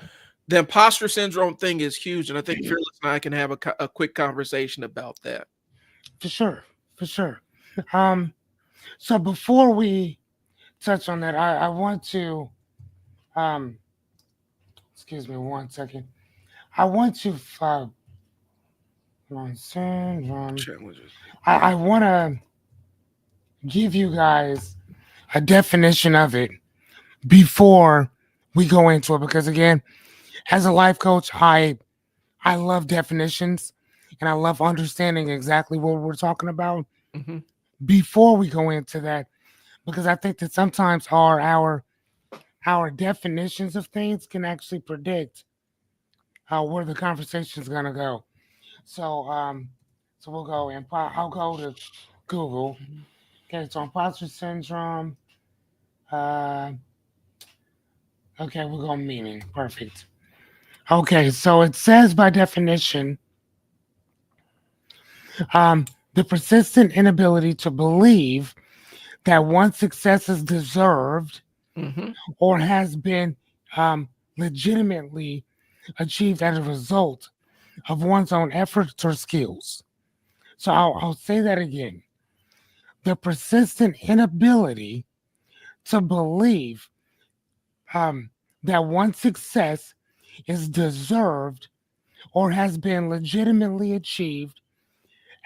the imposter syndrome thing is huge. And I think Fearless and I can have a quick conversation about that. For sure. for sure. So before we touch on that, I want to um, excuse me one second. I want to syndrome. Challenges. I want to give you guys a definition of it before we go into it, because again, as a life coach, I love definitions and I love understanding exactly what we're talking about Mhm. before we go into that, because I think that sometimes our definitions of things can actually predict where the conversation is gonna go. So so we'll go and I'll go to Google. Okay, so imposter syndrome. Uh, okay, we'll go meaning. Perfect. Okay, so it says by definition, the persistent inability to believe that one's success is deserved Mhm. or has been legitimately achieved as a result of one's own efforts or skills. So I'll say that again. The persistent inability to believe um, that one's success is deserved or has been legitimately achieved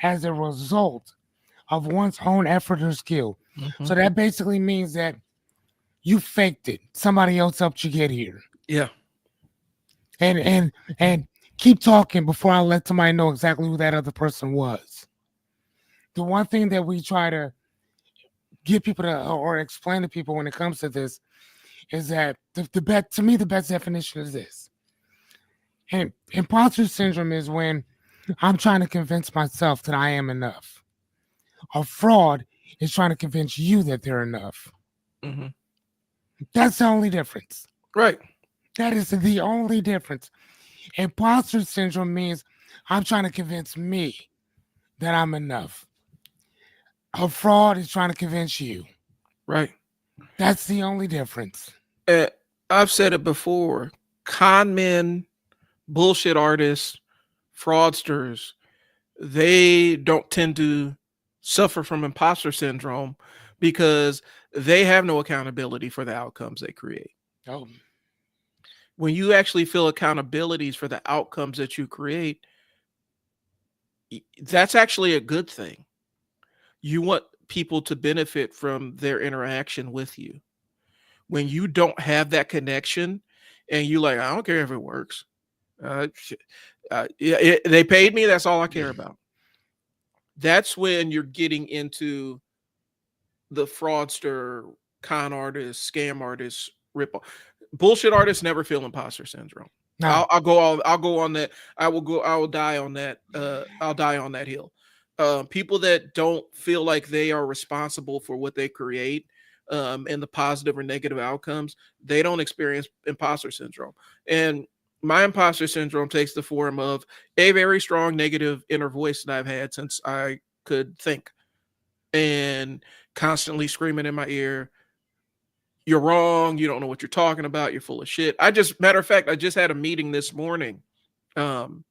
as a result of one's own effort or skill. Mhm. So that basically means that you faked it. Somebody else helped you get here. Yeah. And keep talking before I let somebody know exactly who that other person was. The one thing that we try to get people to or explain to people when it comes to this is that the best to me the best definition is this. And imposter syndrome is when I'm trying to convince myself that I am enough. A fraud is trying to convince you that they're enough. Mhm. That's the only difference. Right. That is the only difference. Imposter syndrome means I'm trying to convince me that I'm enough. A fraud is trying to convince you. Right. That's the only difference. Uh, I've said it before. Con men, bullshit artists, fraudsters, they don't tend to suffer from imposter syndrome because they have no accountability for the outcomes they create. Oh, When you actually feel accountabilities for the outcomes that you create, that's actually a good thing. You want people to benefit from their interaction with you. When you don't have that connection and you like, I don't care if it works. Yeah, they paid me. That's all I care about. That's when you're getting into the fraudster, con artist, scam artist, rip off. Bullshit artists never feel imposter syndrome. no. I'll go on that. I will die on that. I'll die on that hill. People that don't feel like they are responsible for what they create, and the positive or negative outcomes, they don't experience imposter syndrome. And my imposter syndrome takes the form of a very strong negative inner voice that I've had since I could think, and constantly screaming in my ear, you're wrong, you don't know what you're talking about, you're full of shit. Matter of fact, I just had a meeting this morning, um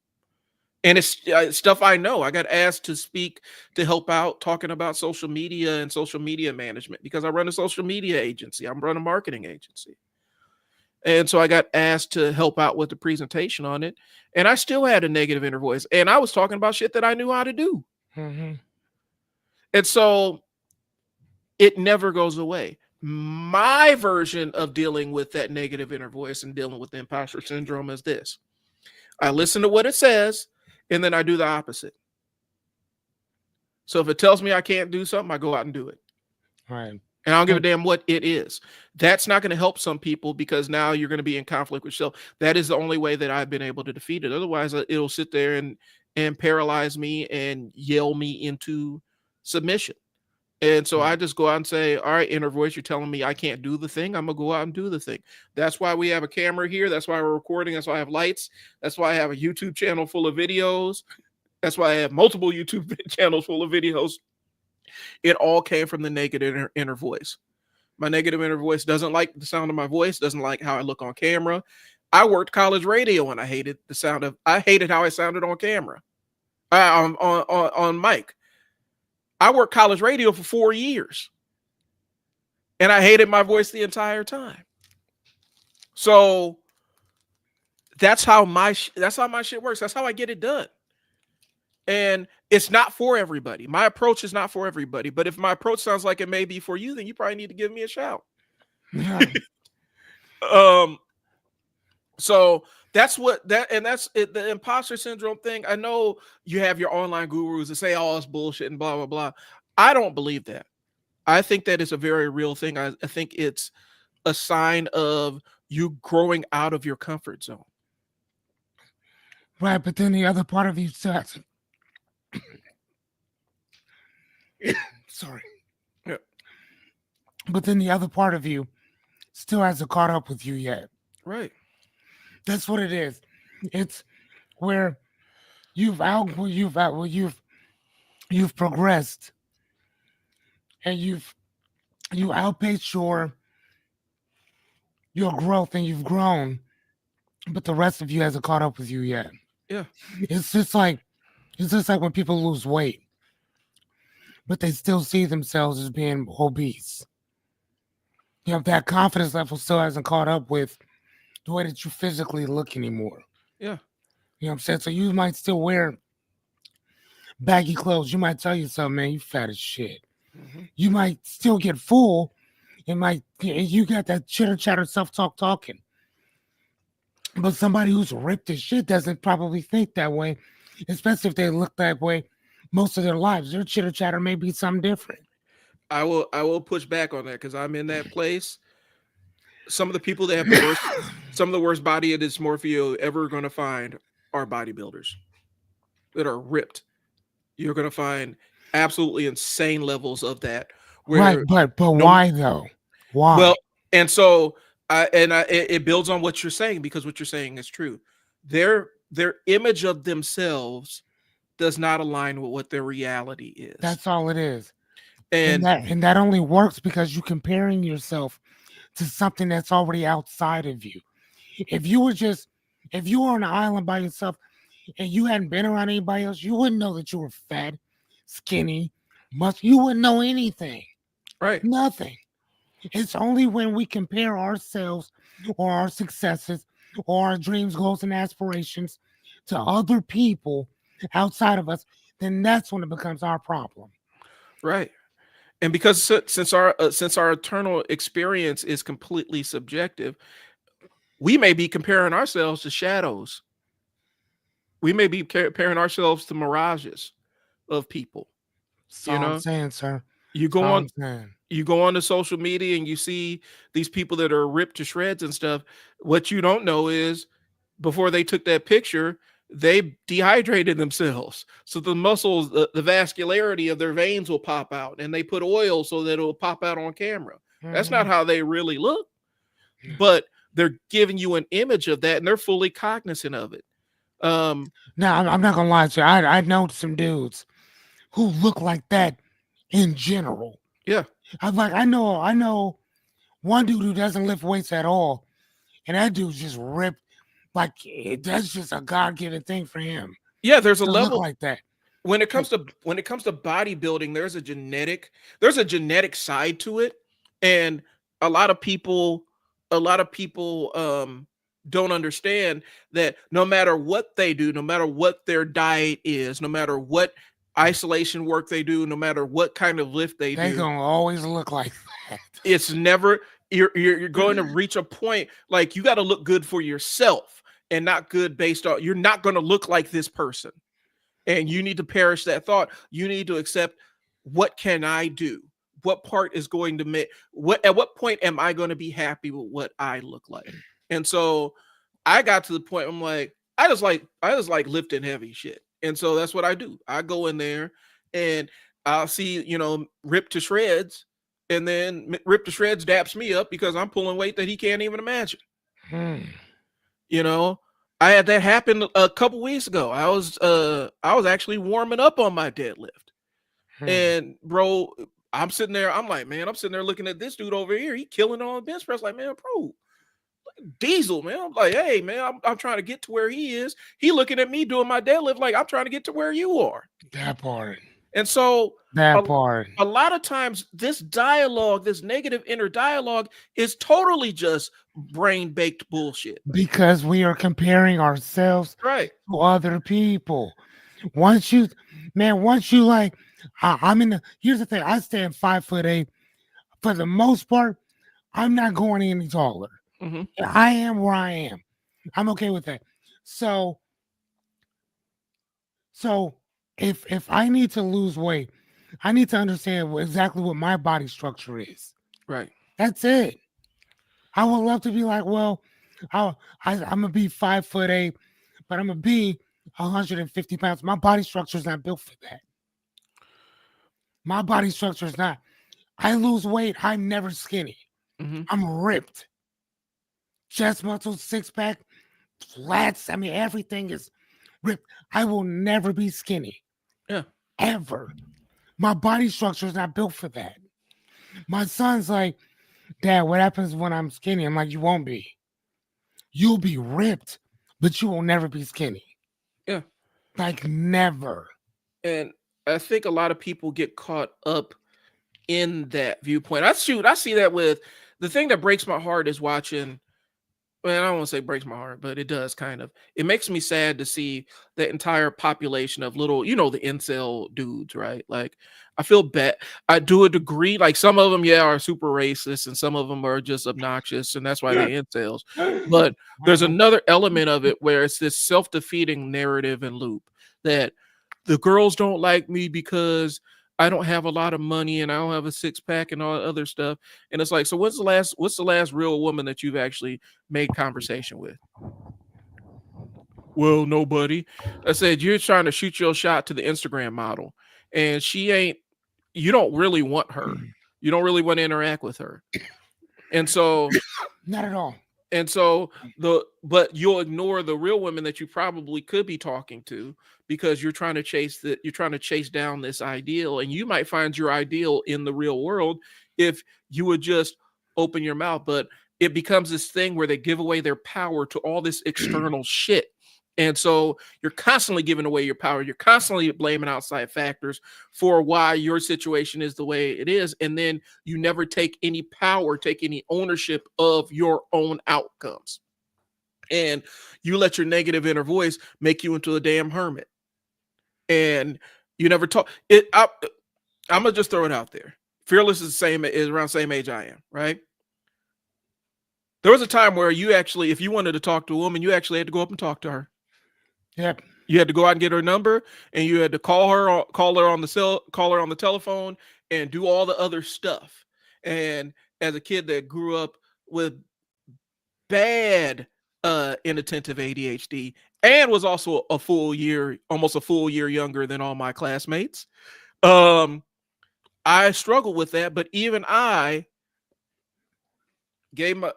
and it's stuff I know. I got asked to speak, to help out talking about social media and social media management because I run a social media agency, I'm running a marketing agency. And so I got asked to help out with the presentation on it, and I still had a negative inner voice, and I was talking about shit that I knew how to do. Mm-hmm. And so it never goes away. My version of dealing with that negative inner voice and dealing with the imposter syndrome is this: I listen to what it says, and then I do the opposite. So if it tells me I can't do something, I go out and do it. Right. And I don't give a damn what it is. That's not going to help some people because now you're going to be in conflict with yourself. That is the only way that I've been able to defeat it. Otherwise, it'll sit there and paralyze me and yell me into submission. And so I just go out and say, all right, inner voice, you're telling me I can't do the thing. I'm going to go out and do the thing. That's why we have a camera here. That's why we're recording. That's why I have lights. That's why I have a YouTube channel full of videos. That's why I have multiple YouTube channels full of videos. It all came from the negative inner voice. My negative inner voice doesn't like the sound of my voice, doesn't like how I look on camera. I worked college radio and I hated I hated how I sounded on camera, on mic. I worked college radio for 4 years, and I hated my voice the entire time. So that's how my shit works. That's how I get it done. And it's not for everybody. My approach is not for everybody. But if my approach sounds like it may be for you, then you probably need to give me a shout. So that's that's it, the imposter syndrome thing. I know you have your online gurus that say, "Oh, it's bullshit," and blah blah blah. I don't believe that. I think that is a very real thing. I think it's a sign of you growing out of your comfort zone. Right, but then the other part of you still has sorry. Yeah. But then the other part of you still hasn't caught up with you yet. Right. That's what it is. It's where you've progressed, and you outpaced your growth, and you've grown, but the rest of you hasn't caught up with you yet. Yeah. It's just like when people lose weight, but they still see themselves as being obese. You know, that confidence level still hasn't caught up with the way that you physically look anymore. Yeah. You know what I'm saying? So you might still wear baggy clothes. You might tell yourself, man, you fat as shit. Mm-hmm. You might still get full. You got that chitter chatter self-talk talking. But somebody who's ripped as shit doesn't probably think that way, especially if they look that way most of their lives. Their chitter chatter may be something different. I will push back on that because I'm in that place. Some of the people that have some of the worst body dysmorphia you're ever going to find are bodybuilders that are ripped. You're going to find absolutely insane levels of that. Right, but why though? Why? Well, and so it builds on what you're saying, because what you're saying is true. Their image of themselves does not align with what their reality is. That's all it is. And that only works because you're comparing yourself to something that's already outside of you. If you were on an island by yourself and you hadn't been around anybody else, you wouldn't know that you were fat, skinny, you wouldn't know anything. Right. Nothing. It's only when we compare ourselves or our successes or our dreams, goals, and aspirations to other people outside of us, then that's when it becomes our problem. Right. And because since our eternal experience is completely subjective, we may be comparing ourselves to shadows. We may be comparing ourselves to mirages of people. That's all I'm saying, sir. You go on to social media and you see these people that are ripped to shreds and stuff. What you don't know is before they took that picture, they dehydrated themselves. So the muscles, the vascularity of their veins will pop out, and they put oil so that it will pop out on camera. Mm-hmm. That's not how they really look, but they're giving you an image of that, and they're fully cognizant of it. Now, I'm not gonna lie to you. I know some dudes who look like that in general. Yeah, I know one dude who doesn't lift weights at all, and that dude's just ripped. Like that's just a God-given thing for him. Yeah, there's a level like that. When it comes to bodybuilding, there's a genetic side to it, and a lot of people don't understand that no matter what they do, no matter what their diet is, no matter what isolation work they do, no matter what kind of lift they do, they're gonna always look like that. It's never you're going to reach a point like you got to look good for yourself and not good based on you're not going to look like this person. And you need to perish that thought. You need to accept, what can I do? What part is going to make at what point am I going to be happy with what I look like? And so I got to the point I'm like, I just like lifting heavy shit. And so that's what I do. I go in there and I'll see, ripped to shreds, and then ripped to shreds daps me up because I'm pulling weight that he can't even imagine. I had that happen a couple weeks ago. I was actually warming up on my deadlift. And bro, I'm sitting there looking at this dude over here. He killing on the bench press. Like, man, bro, Diesel, man. I'm like, hey, man, I'm trying to get to where he is. He looking at me doing my deadlift like I'm trying to get to where you are. That part. And so That part. a lot of times this dialogue, this negative inner dialogue is totally just brain baked bullshit. Because we are comparing ourselves Right. to other people. Once you like, I'm in the, here's the thing, I stand 5'8". For the most part, I'm not going any taller. Mhm. I am where I am. I'm okay with that. So if I need to lose weight, I need to understand exactly what my body structure is. Right. That's it. I would love to be like, well, I'm gonna be 5'8", but I'm gonna be 150 pounds. My body structure is not built for that. My body structure is not. I lose weight. I'm never skinny. Mhm. I'm ripped. Chest muscles, six pack, flats. I mean, everything is ripped. I will never be skinny. Yeah. Ever. My body structure is not built for that. My son's like, Dad, what happens when I'm skinny? I'm like, you won't be. You'll be ripped, but you will never be skinny. Yeah. Like, never. And I think a lot of people get caught up in that viewpoint. I see that with the thing that breaks my heart is watching. Well, I don't want to say breaks my heart, but it does kind of. It makes me sad to see the entire population of little, the incel dudes, right? Like, I feel bad. I do a degree, like some of them, yeah, are super racist, and some of them are just obnoxious, and that's why they're incels. But there's another element of it where it's this self-defeating narrative and loop that the girls don't like me because I don't have a lot of money and I don't have a six pack and all that other stuff. And it's like, so what's the last real woman that you've actually made conversation with? Well, nobody. I said, you're trying to shoot your shot to the Instagram model, and you don't really want her. You don't really want to interact with her. And so Not at all. And so but you'll ignore the real women that you probably could be talking to because you're trying to chase down this ideal, and you might find your ideal in the real world if you would just open your mouth. But it becomes this thing where they give away their power to all this external shit. And so you're constantly giving away your power. You're constantly blaming outside factors for why your situation is the way it is. And then you never take any power, take any ownership of your own outcomes. And you let your negative inner voice make you into a damn hermit. And you never talk it. I'm gonna just throw it out there. Fearless is around the same age I am, right? There was a time where you actually, if you wanted to talk to a woman, you actually had to go up and talk to her. Yep. You had to go out and get her number, and you had to call her on the telephone, and do all the other stuff. And as a kid that grew up with bad inattentive ADHD and was also almost a full year younger than all my classmates, I struggled with that. But even I gave my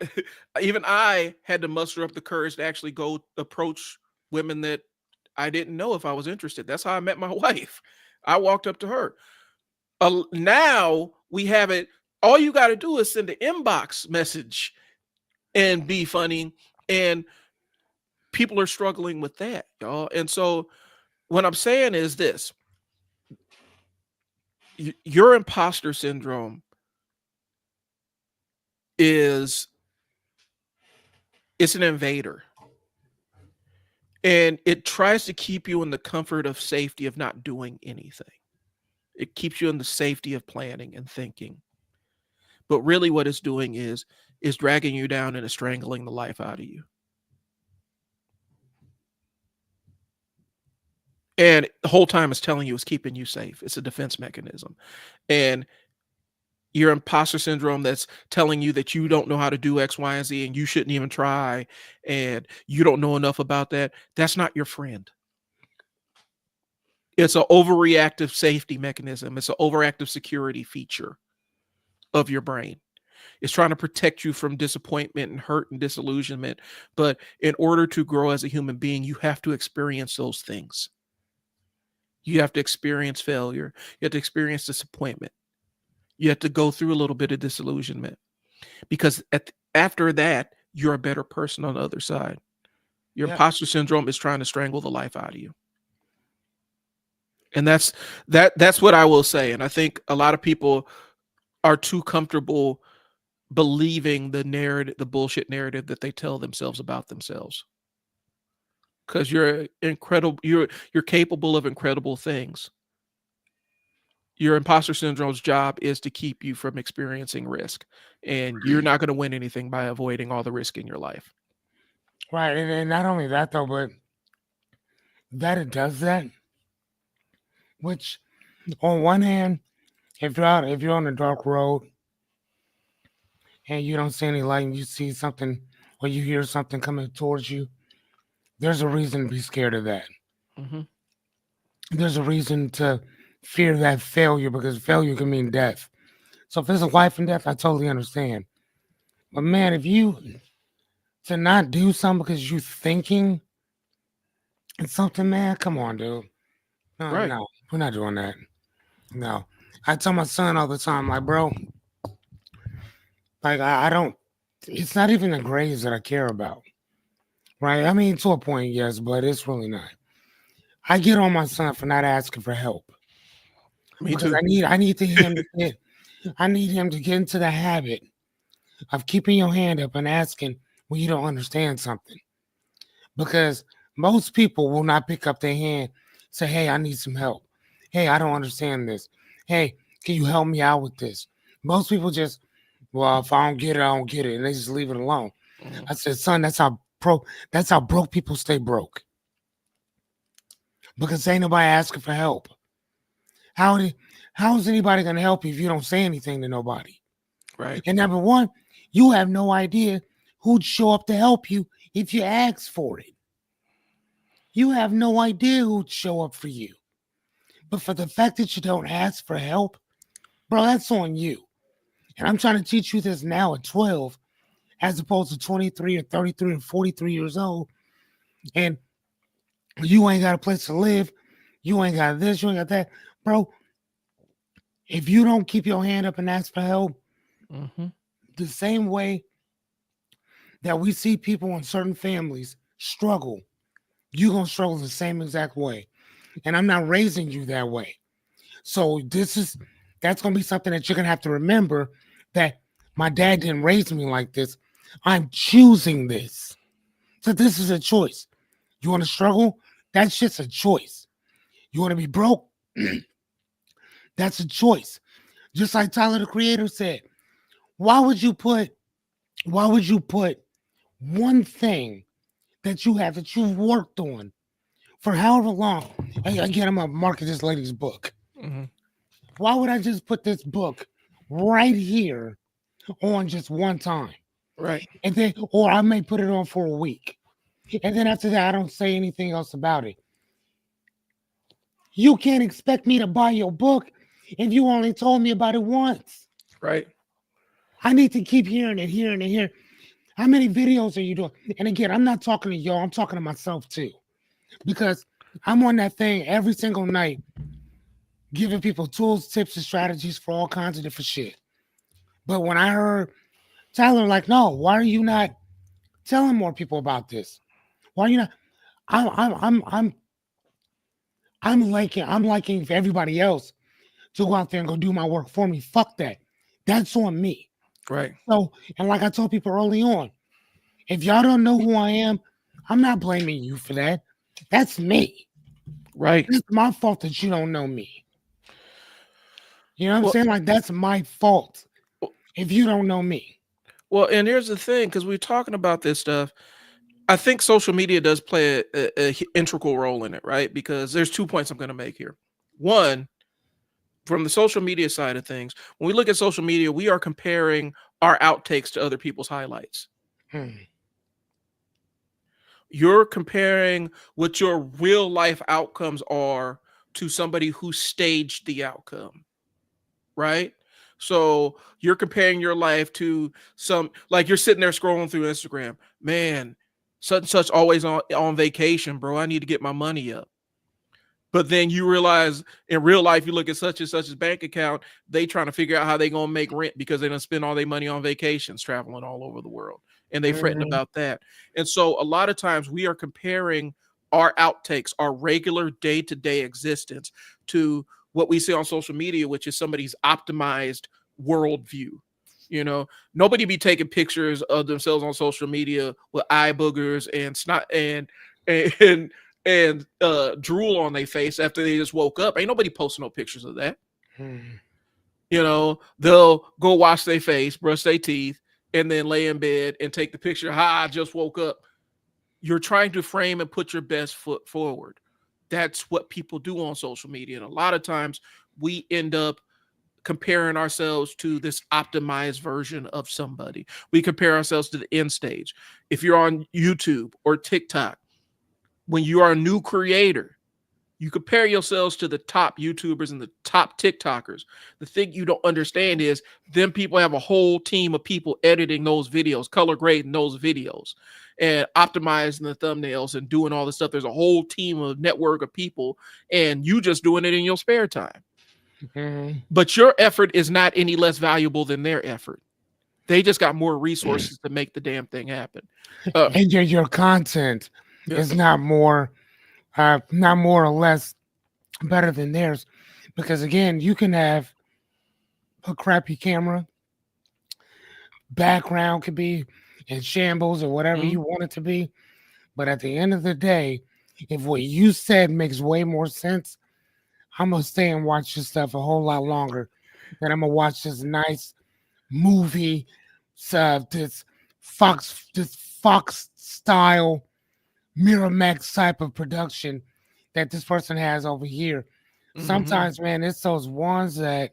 even I had to muster up the courage to actually go approach women that I didn't know if I was interested. That's how I met my wife. I walked up to her. Now we have it. All you got to do is send an inbox message and be funny. And people are struggling with that, y'all. And so what I'm saying is this: your imposter syndrome it's an invader. And it tries to keep you in the comfort of safety of not doing anything. It keeps you in the safety of planning and thinking. But really what it's doing is dragging you down and is strangling the life out of you. And the whole time it's telling you it's keeping you safe. It's a defense mechanism. And your imposter syndrome that's telling you that you don't know how to do X, Y, and Z, and you shouldn't even try, and you don't know enough about that. That's not your friend. It's an overreactive safety mechanism. It's an overactive security feature of your brain. It's trying to protect you from disappointment and hurt and disillusionment. But in order to grow as a human being, you have to experience those things. You have to experience failure. You have to experience disappointment. You have to go through a little bit of disillusionment, because after that, you're a better person on the other side. Your imposter syndrome is trying to strangle the life out of you. And that's what I will say. And I think a lot of people are too comfortable believing the narrative, the bullshit narrative that they tell themselves about themselves. Because you're incredible, you're capable of incredible things. Your imposter syndrome's job is to keep you from experiencing risk, and you're not going to win anything by avoiding all the risk in your life. Right, and not only that though, but that it does that. Which, on one hand, if you're on a dark road and you don't see any light, and you see something or you hear something coming towards you, there's a reason to be scared of that. Mm-hmm. There's a reason to fear that failure because failure can mean death. So if it's a life and death, I totally understand. But man, if you to not do something because you thinking it's something, man, come on, dude. No, Right. no, we're not doing that. No. I tell my son all the time, like, bro, like I don't it's not even the grades that I care about. Right? I mean, to a point, yes, but it's really not. I get on my son for not asking for help Me because too. I need to him to get I need him to get into the habit of keeping your hand up and asking when you don't understand something. Because most people will not pick up their hand, say, "Hey, I need some help. Hey, I don't understand this. Hey, can you help me out with this?" Most people just, well, if I don't get it, I don't get it, and they just leave it alone. Mhm. I said, "Son, that's how broke people stay broke because ain't nobody asking for help. How do, how is anybody gonna help you if you don't say anything to nobody? Right. And number one, you have no idea who'd show up to help you if you ask for it. You have no idea who'd show up for you. But for the fact that you don't ask for help, bro, that's on you. And I'm trying to teach you this now at 12, as opposed to 23 or 33 or 43 years old. And you ain't got a place to live. You ain't got this, you ain't got that. Bro, if you don't keep your hand up and ask for help, Mm-hmm. the same way that we see people in certain families struggle, you're going to struggle the same exact way. And I'm not raising you that way. So that's going to be something that you're going to have to remember that my dad didn't raise me like this. I'm choosing this. So this is a choice. You want to struggle? That's just a choice. You want to be broke? That's a choice. Just like Tyler the Creator said, why would you put one thing that you have that you've worked on for however long? Again, I'm gonna market this lady's book. Mm-hmm. Why would I just put this book right here on just one time? Right. And then, or I may put it on for a week. And then after that, I don't say anything else about it. You can't expect me to buy your book if you only told me about it once. Right. I need to keep hearing it, hearing it, hearing. How many videos are you doing? And again, I'm not talking to y'all, I'm talking to myself too. Because I'm on that thing every single night, giving people tools, tips, and strategies for all kinds of different shit. But when I heard Tyler, like, no, why are you not telling more people about this? Why are you not? I'm I'm I'm I'm I'm liking for everybody else to go out there and go do my work for me. Fuck that. That's on me. Right. So, and like I told people early on, if y'all don't know who I am, I'm not blaming you for that. That's me. Right. It's my fault that you don't know me. You know what I'm Well, saying? Like that's my fault if you don't know me. well, and here's the thing, because we're talking about this stuff. I think social media does play a integral role in it, right? Because there's 2 points I'm going to make here. One, from the social media side of things, when we look at social media, we are comparing our outtakes to other people's highlights. Hmm. You're comparing what your real life outcomes are to somebody who staged the outcome, right? So you're comparing your life to some, like you're sitting there scrolling through Instagram, man, such and such always on vacation, bro. I need to get my money up. But then you realize in real life, you look at such and such's bank account, they trying to figure out how they gonna make rent because they don't spend all their money on vacations, traveling all over the world, and they fretting Mhm. about that. And so a lot of times we are comparing our outtakes, our regular day-to-day existence to what we see on social media, which is somebody's optimized worldview. You know, nobody be taking pictures of themselves on social media with eye boogers and snot and drool on their face after they just woke up. Ain't nobody posting no pictures of that. Hmm. You know, they'll go wash their face, brush their teeth, and then lay in bed and take the picture. Ha, I just woke up. You're trying to frame and put your best foot forward. That's what people do on social media. And a lot of times we end up comparing ourselves to this optimized version of somebody. We compare ourselves to the end stage. If you're on YouTube or TikTok, when you are a new creator, you compare yourselves to the top YouTubers and the top TikTokers. The thing you don't understand is them people have a whole team of people editing those videos, color grading those videos, and optimizing the thumbnails and doing all this stuff. There's a whole team of network of people, and you just doing it in your spare time. Hmm. But your effort is not any less valuable than their effort. They just got more resources to make the damn thing happen. And your content Yeah. is not more or less better than theirs, because again, you can have a crappy camera, background could be in shambles or whatever Mhm. you want it to be, but at the end of the day, if what you said makes way more sense, I'm gonna stay and watch this stuff a whole lot longer than I'm gonna watch this nice movie, this Fox style Miramax type of production that this person has over here. Mhm. Sometimes, man, it's those ones that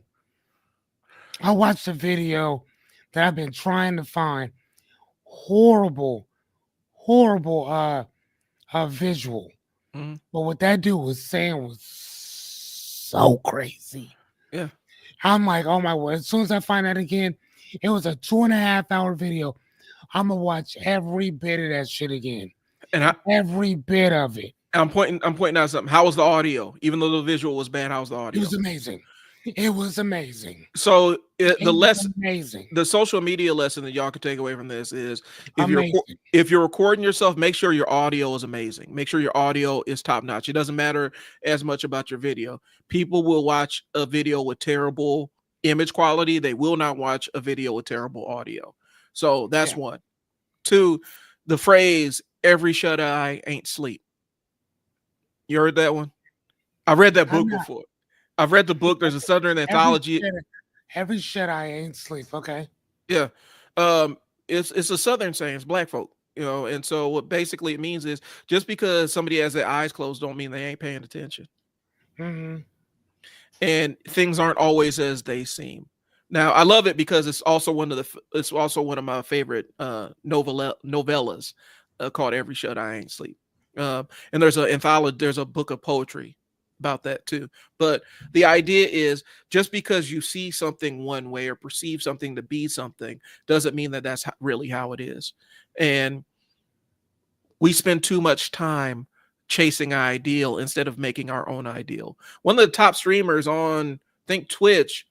I watched a video that I've been trying to find. Horrible, horrible visual. Mhm. But what that dude was saying was so crazy. Yeah. I'm like, oh my word. As soon as I find that again, it was a 2.5 hour video. I'm gonna watch every bit of that shit again. And Every bit of it. I'm pointing out something. How was the audio? Even though the visual was bad, how was the It audio? was amazing. It was amazing. So It the was amazing. the social media lesson that y'all can take away from this is Amazing. if you're recording yourself, make sure your audio is amazing. Make sure your audio is top notch. It doesn't matter as much about your video. People will watch a video with terrible image quality. They will not watch a video with terrible audio. So that's Yeah. one. Two, the phrase "every shut eye ain't sleep." You heard that one? I read that book I'm not before. I've read the book. There's a Southern anthology. every shit I ain't sleep. Okay. Yeah. It's a Southern saying, it's black folk, you know, and so what basically it means is just because somebody has their eyes closed don't mean they ain't paying attention. Hmm. And things aren't always as they seem. Now, I love it because it's also one of my favorite novellas called Every Shut I Ain't Sleep. And there's an anthology, there's a book of poetry about that too. But the idea is just because you see something one way or perceive something to be something doesn't mean that that's really how it is. And we spend too much time chasing an ideal instead of making our own ideal. One of the top streamers on, I think, Twitch,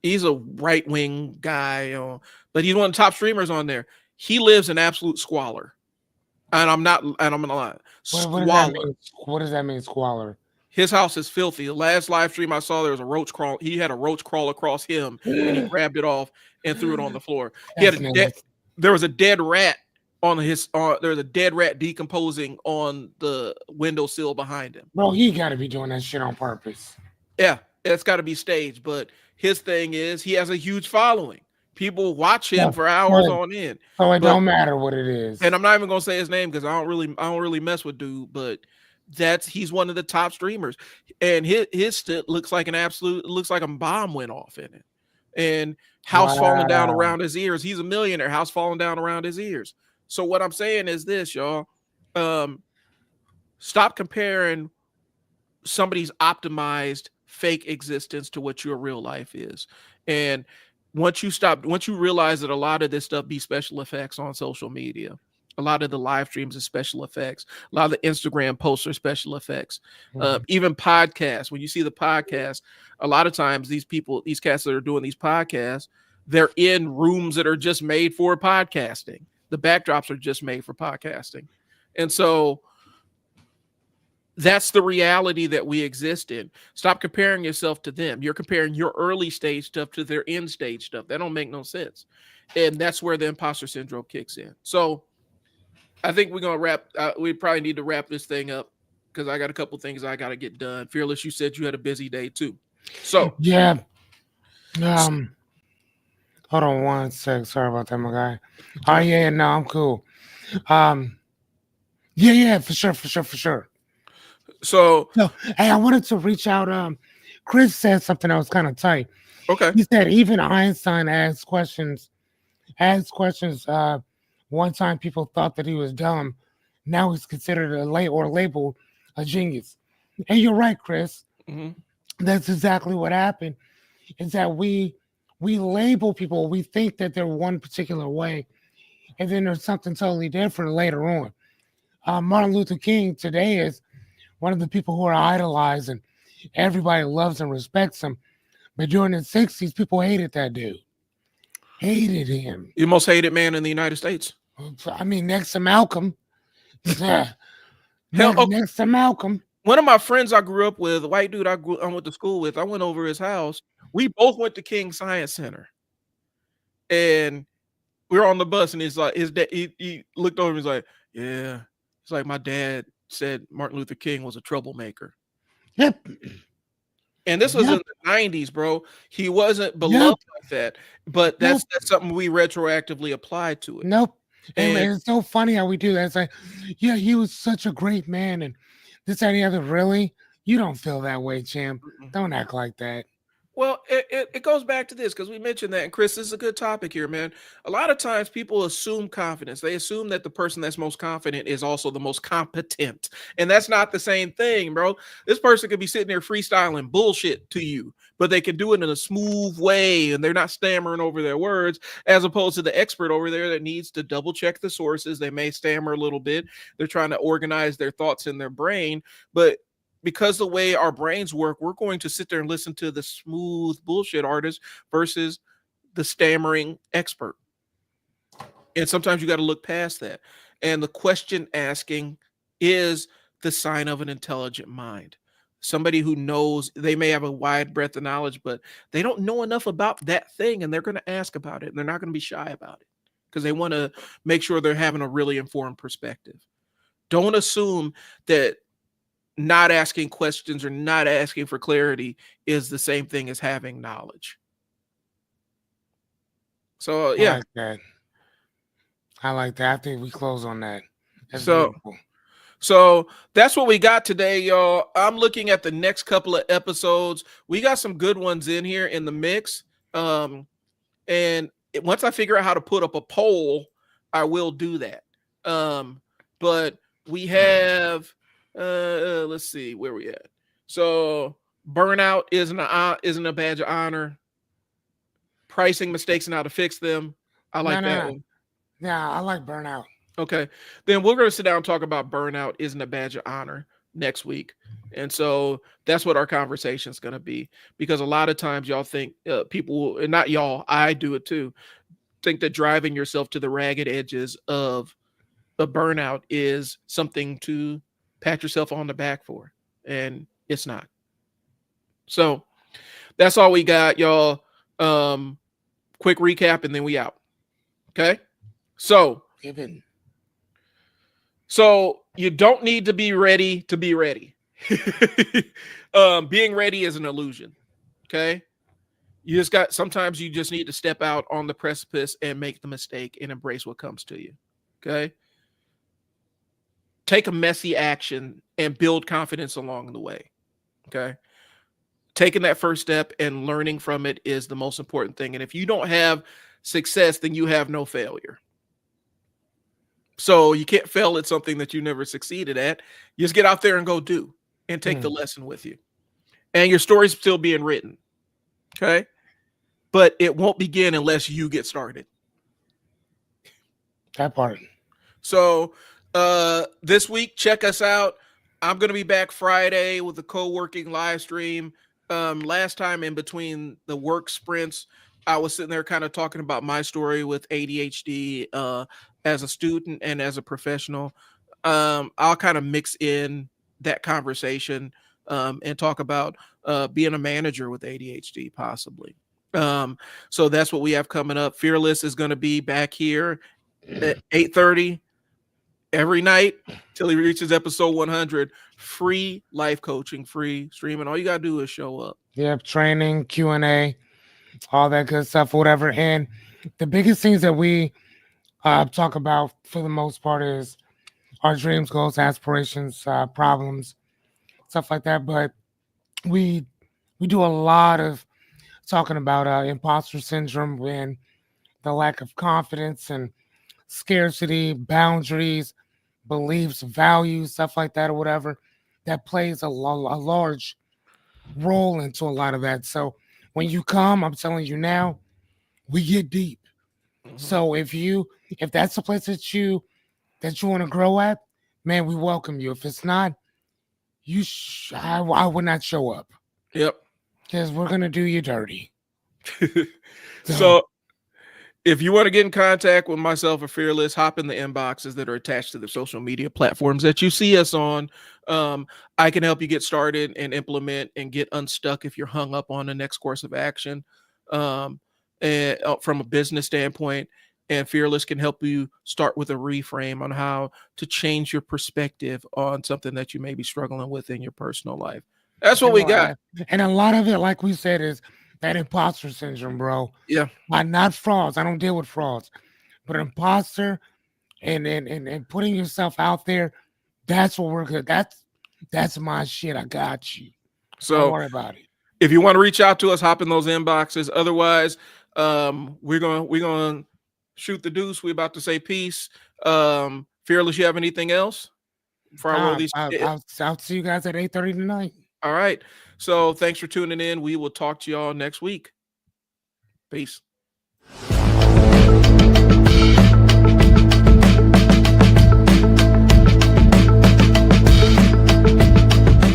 he's a right wing guy, you know, but he's one of the top streamers on there. He lives in absolute squalor. And I'm gonna lie. What does that Squalor. mean? What does that mean, squalor? His house is filthy. The last live stream I saw, there was a roach crawl. He had a roach crawl across him, and he grabbed it off and threw it on the floor. He had there was a dead rat on his. There was a dead rat decomposing on the windowsill behind him. Bro, he got to be doing that shit on purpose. Yeah, it's got to be staged. But his thing is, he has a huge following. People watch him for hours on end. So it don't matter what it is. And I'm not even gonna say his name because I don't really mess with dude, but he's one of the top streamers, and his looks like looks like a bomb went off in it, and house falling down around his ears. He's a millionaire, house falling down around his ears. So what I'm saying is this, y'all, stop comparing somebody's optimized fake existence to what your real life is. And once you realize that a lot of this stuff be special effects on social media, a lot of the live streams are special effects, a lot of the Instagram posts are special effects, even podcasts. When you see the podcast, a lot of times these cats that are doing these podcasts, they're in rooms that are just made for podcasting. The backdrops are just made for podcasting. And so That's the reality that we exist in. Stop comparing yourself to them. You're comparing your early stage stuff to their end stage stuff. That don't make no sense. And that's where the imposter syndrome kicks in. So I think we're gonna wrap. We probably need to wrap this thing up because I got a couple things I got to get done. Fearless, you said you had a busy day too. So Yeah. Um. Hold on one sec. Sorry about that, my guy. Oh yeah, no, I'm cool. Um. Yeah, for sure, for sure, for sure. so So, hey, I wanted to reach out. Chris said something that was kind of tight. okay. He said even Einstein asked questions. Asked questions. One time people thought that he was dumb. Now he's considered labeled a genius. And you're right, Chris. Mhm. That's exactly what happened. Is that we label people. We think that they're one particular way, and then there's something totally different later on. Martin Luther King today is one of the people who are idolized and everybody loves and respects him. But during the 60s, people hated that dude. Hated him. The most hated man in the United States. I mean, next to Malcolm. Hell, Next to Malcolm. one of my friends I grew up with, a white dude I went to school with, I went over his house. We both went to King Science Center. And we were on the bus, and he's like, his dad, he looked over and he's like, yeah. It's like, my dad said Martin Luther King was a troublemaker. Yep. And this was Yep. in the 90s, bro. He wasn't Yep. beloved like that. But Nope. that's something we retroactively applied to it. Nope. And And it's so funny how we do that. It's like, yeah, he was such a great man, and this, that, and the other. Really? You don't feel that way, champ. Don't act like that. well, it goes back to this because we mentioned that, and Chris, this is a good topic here, man. A lot of times people assume confidence. They assume that the person that's most confident is also the most competent. And that's not the same thing, bro. This person could be sitting there freestyling bullshit to you, but they can do it in a smooth way and they're not stammering over their words, as opposed to the expert over there that needs to double check the sources. They may stammer a little bit. They're trying to organize their thoughts in their brain, but because the way our brains work, we're going to sit there and listen to the smooth bullshit artist versus the stammering expert. And sometimes you got to look past that. And the question asking is the sign of an intelligent mind. Somebody who knows, they may have a wide breadth of knowledge, but they don't know enough about that thing, and they're going to ask about it, and they're not going to be shy about it because they want to make sure they're having a really informed perspective. Don't assume that not asking questions or not asking for clarity is the same thing as having knowledge. So I yeah, like that. I like that. I think we close on that. That's so beautiful. so that's what we got today, y'all. I'm looking at the next couple of episodes. We got some good ones in here in the mix. And once I figure out how to put up a poll, I will do that. But we have let's see where we at. So burnout isn't a badge of honor. Pricing mistakes and how to fix them. I like that one. Yeah, I like burnout. Okay. Then we're going to sit down and talk about burnout isn't a badge of honor next week. And so that's what our conversation is going to be, because a lot of times y'all think people, and not y'all, I do it too, think that driving yourself to the ragged edges of a burnout is something to pat yourself on the back for. And it's not. So that's all we got, y'all. Quick recap and then we out. Okay. So you don't need to be ready to be ready. Being ready is an illusion. Okay. Sometimes you just need to step out on the precipice and make the mistake and embrace what comes to you. Okay. Take a messy action and build confidence along the way. Okay. Taking that first step and learning from it is the most important thing. And if you don't have success, then you have no failure. So you can't fail at something that you never succeeded at. You just get out there and go do and take the lesson with you. And your story's still being written. Okay. But it won't begin unless you get started. That part. So this week, check us out. I'm going to be back Friday with a co-working live stream. Last time in between the work sprints, I was sitting there kind of talking about my story with ADHD as a student and as a professional. I'll kind of mix in that conversation and talk about being a manager with ADHD, possibly. So that's what we have coming up. Fearless is going to be back here at 8:30 every night till he reaches episode 100. Free life coaching, free streaming. All you gotta do is show up. Yep, training, Q&A, all that good stuff, whatever. And the biggest things that we talk about for the most part is our dreams, goals, aspirations, problems, stuff like that. But we do a lot of talking about imposter syndrome and the lack of confidence and scarcity, boundaries, beliefs, values, stuff like that, or whatever. That plays a large role into a lot of that. So when you come, I'm telling you now, we get deep. So if that's the place that you want to grow at, man, we welcome you. If it's not, I would not show up. Yep. Because we're gonna do you dirty. So if you want to get in contact with myself or Fearless, hop in the inboxes that are attached to the social media platforms that you see us on. I can help you get started and implement and get unstuck if you're hung up on the next course of action. And from a business standpoint, and Fearless can help you start with a reframe on how to change your perspective on something that you may be struggling with in your personal life. That's what we got. And a lot of it, like we said, is that imposter syndrome, bro. Yeah. Not frauds. I don't deal with frauds. But imposter and putting yourself out there, that's what we're good. That's my shit. I got you. So don't worry about it. If you want to reach out to us, hop in those inboxes. Otherwise, we're gonna shoot the deuce. We're about to say peace. Fearless, you have anything else? Before I roll these, I'll see you guys at 8:30 tonight. All right. So thanks for tuning in. We will talk to y'all next week. Peace.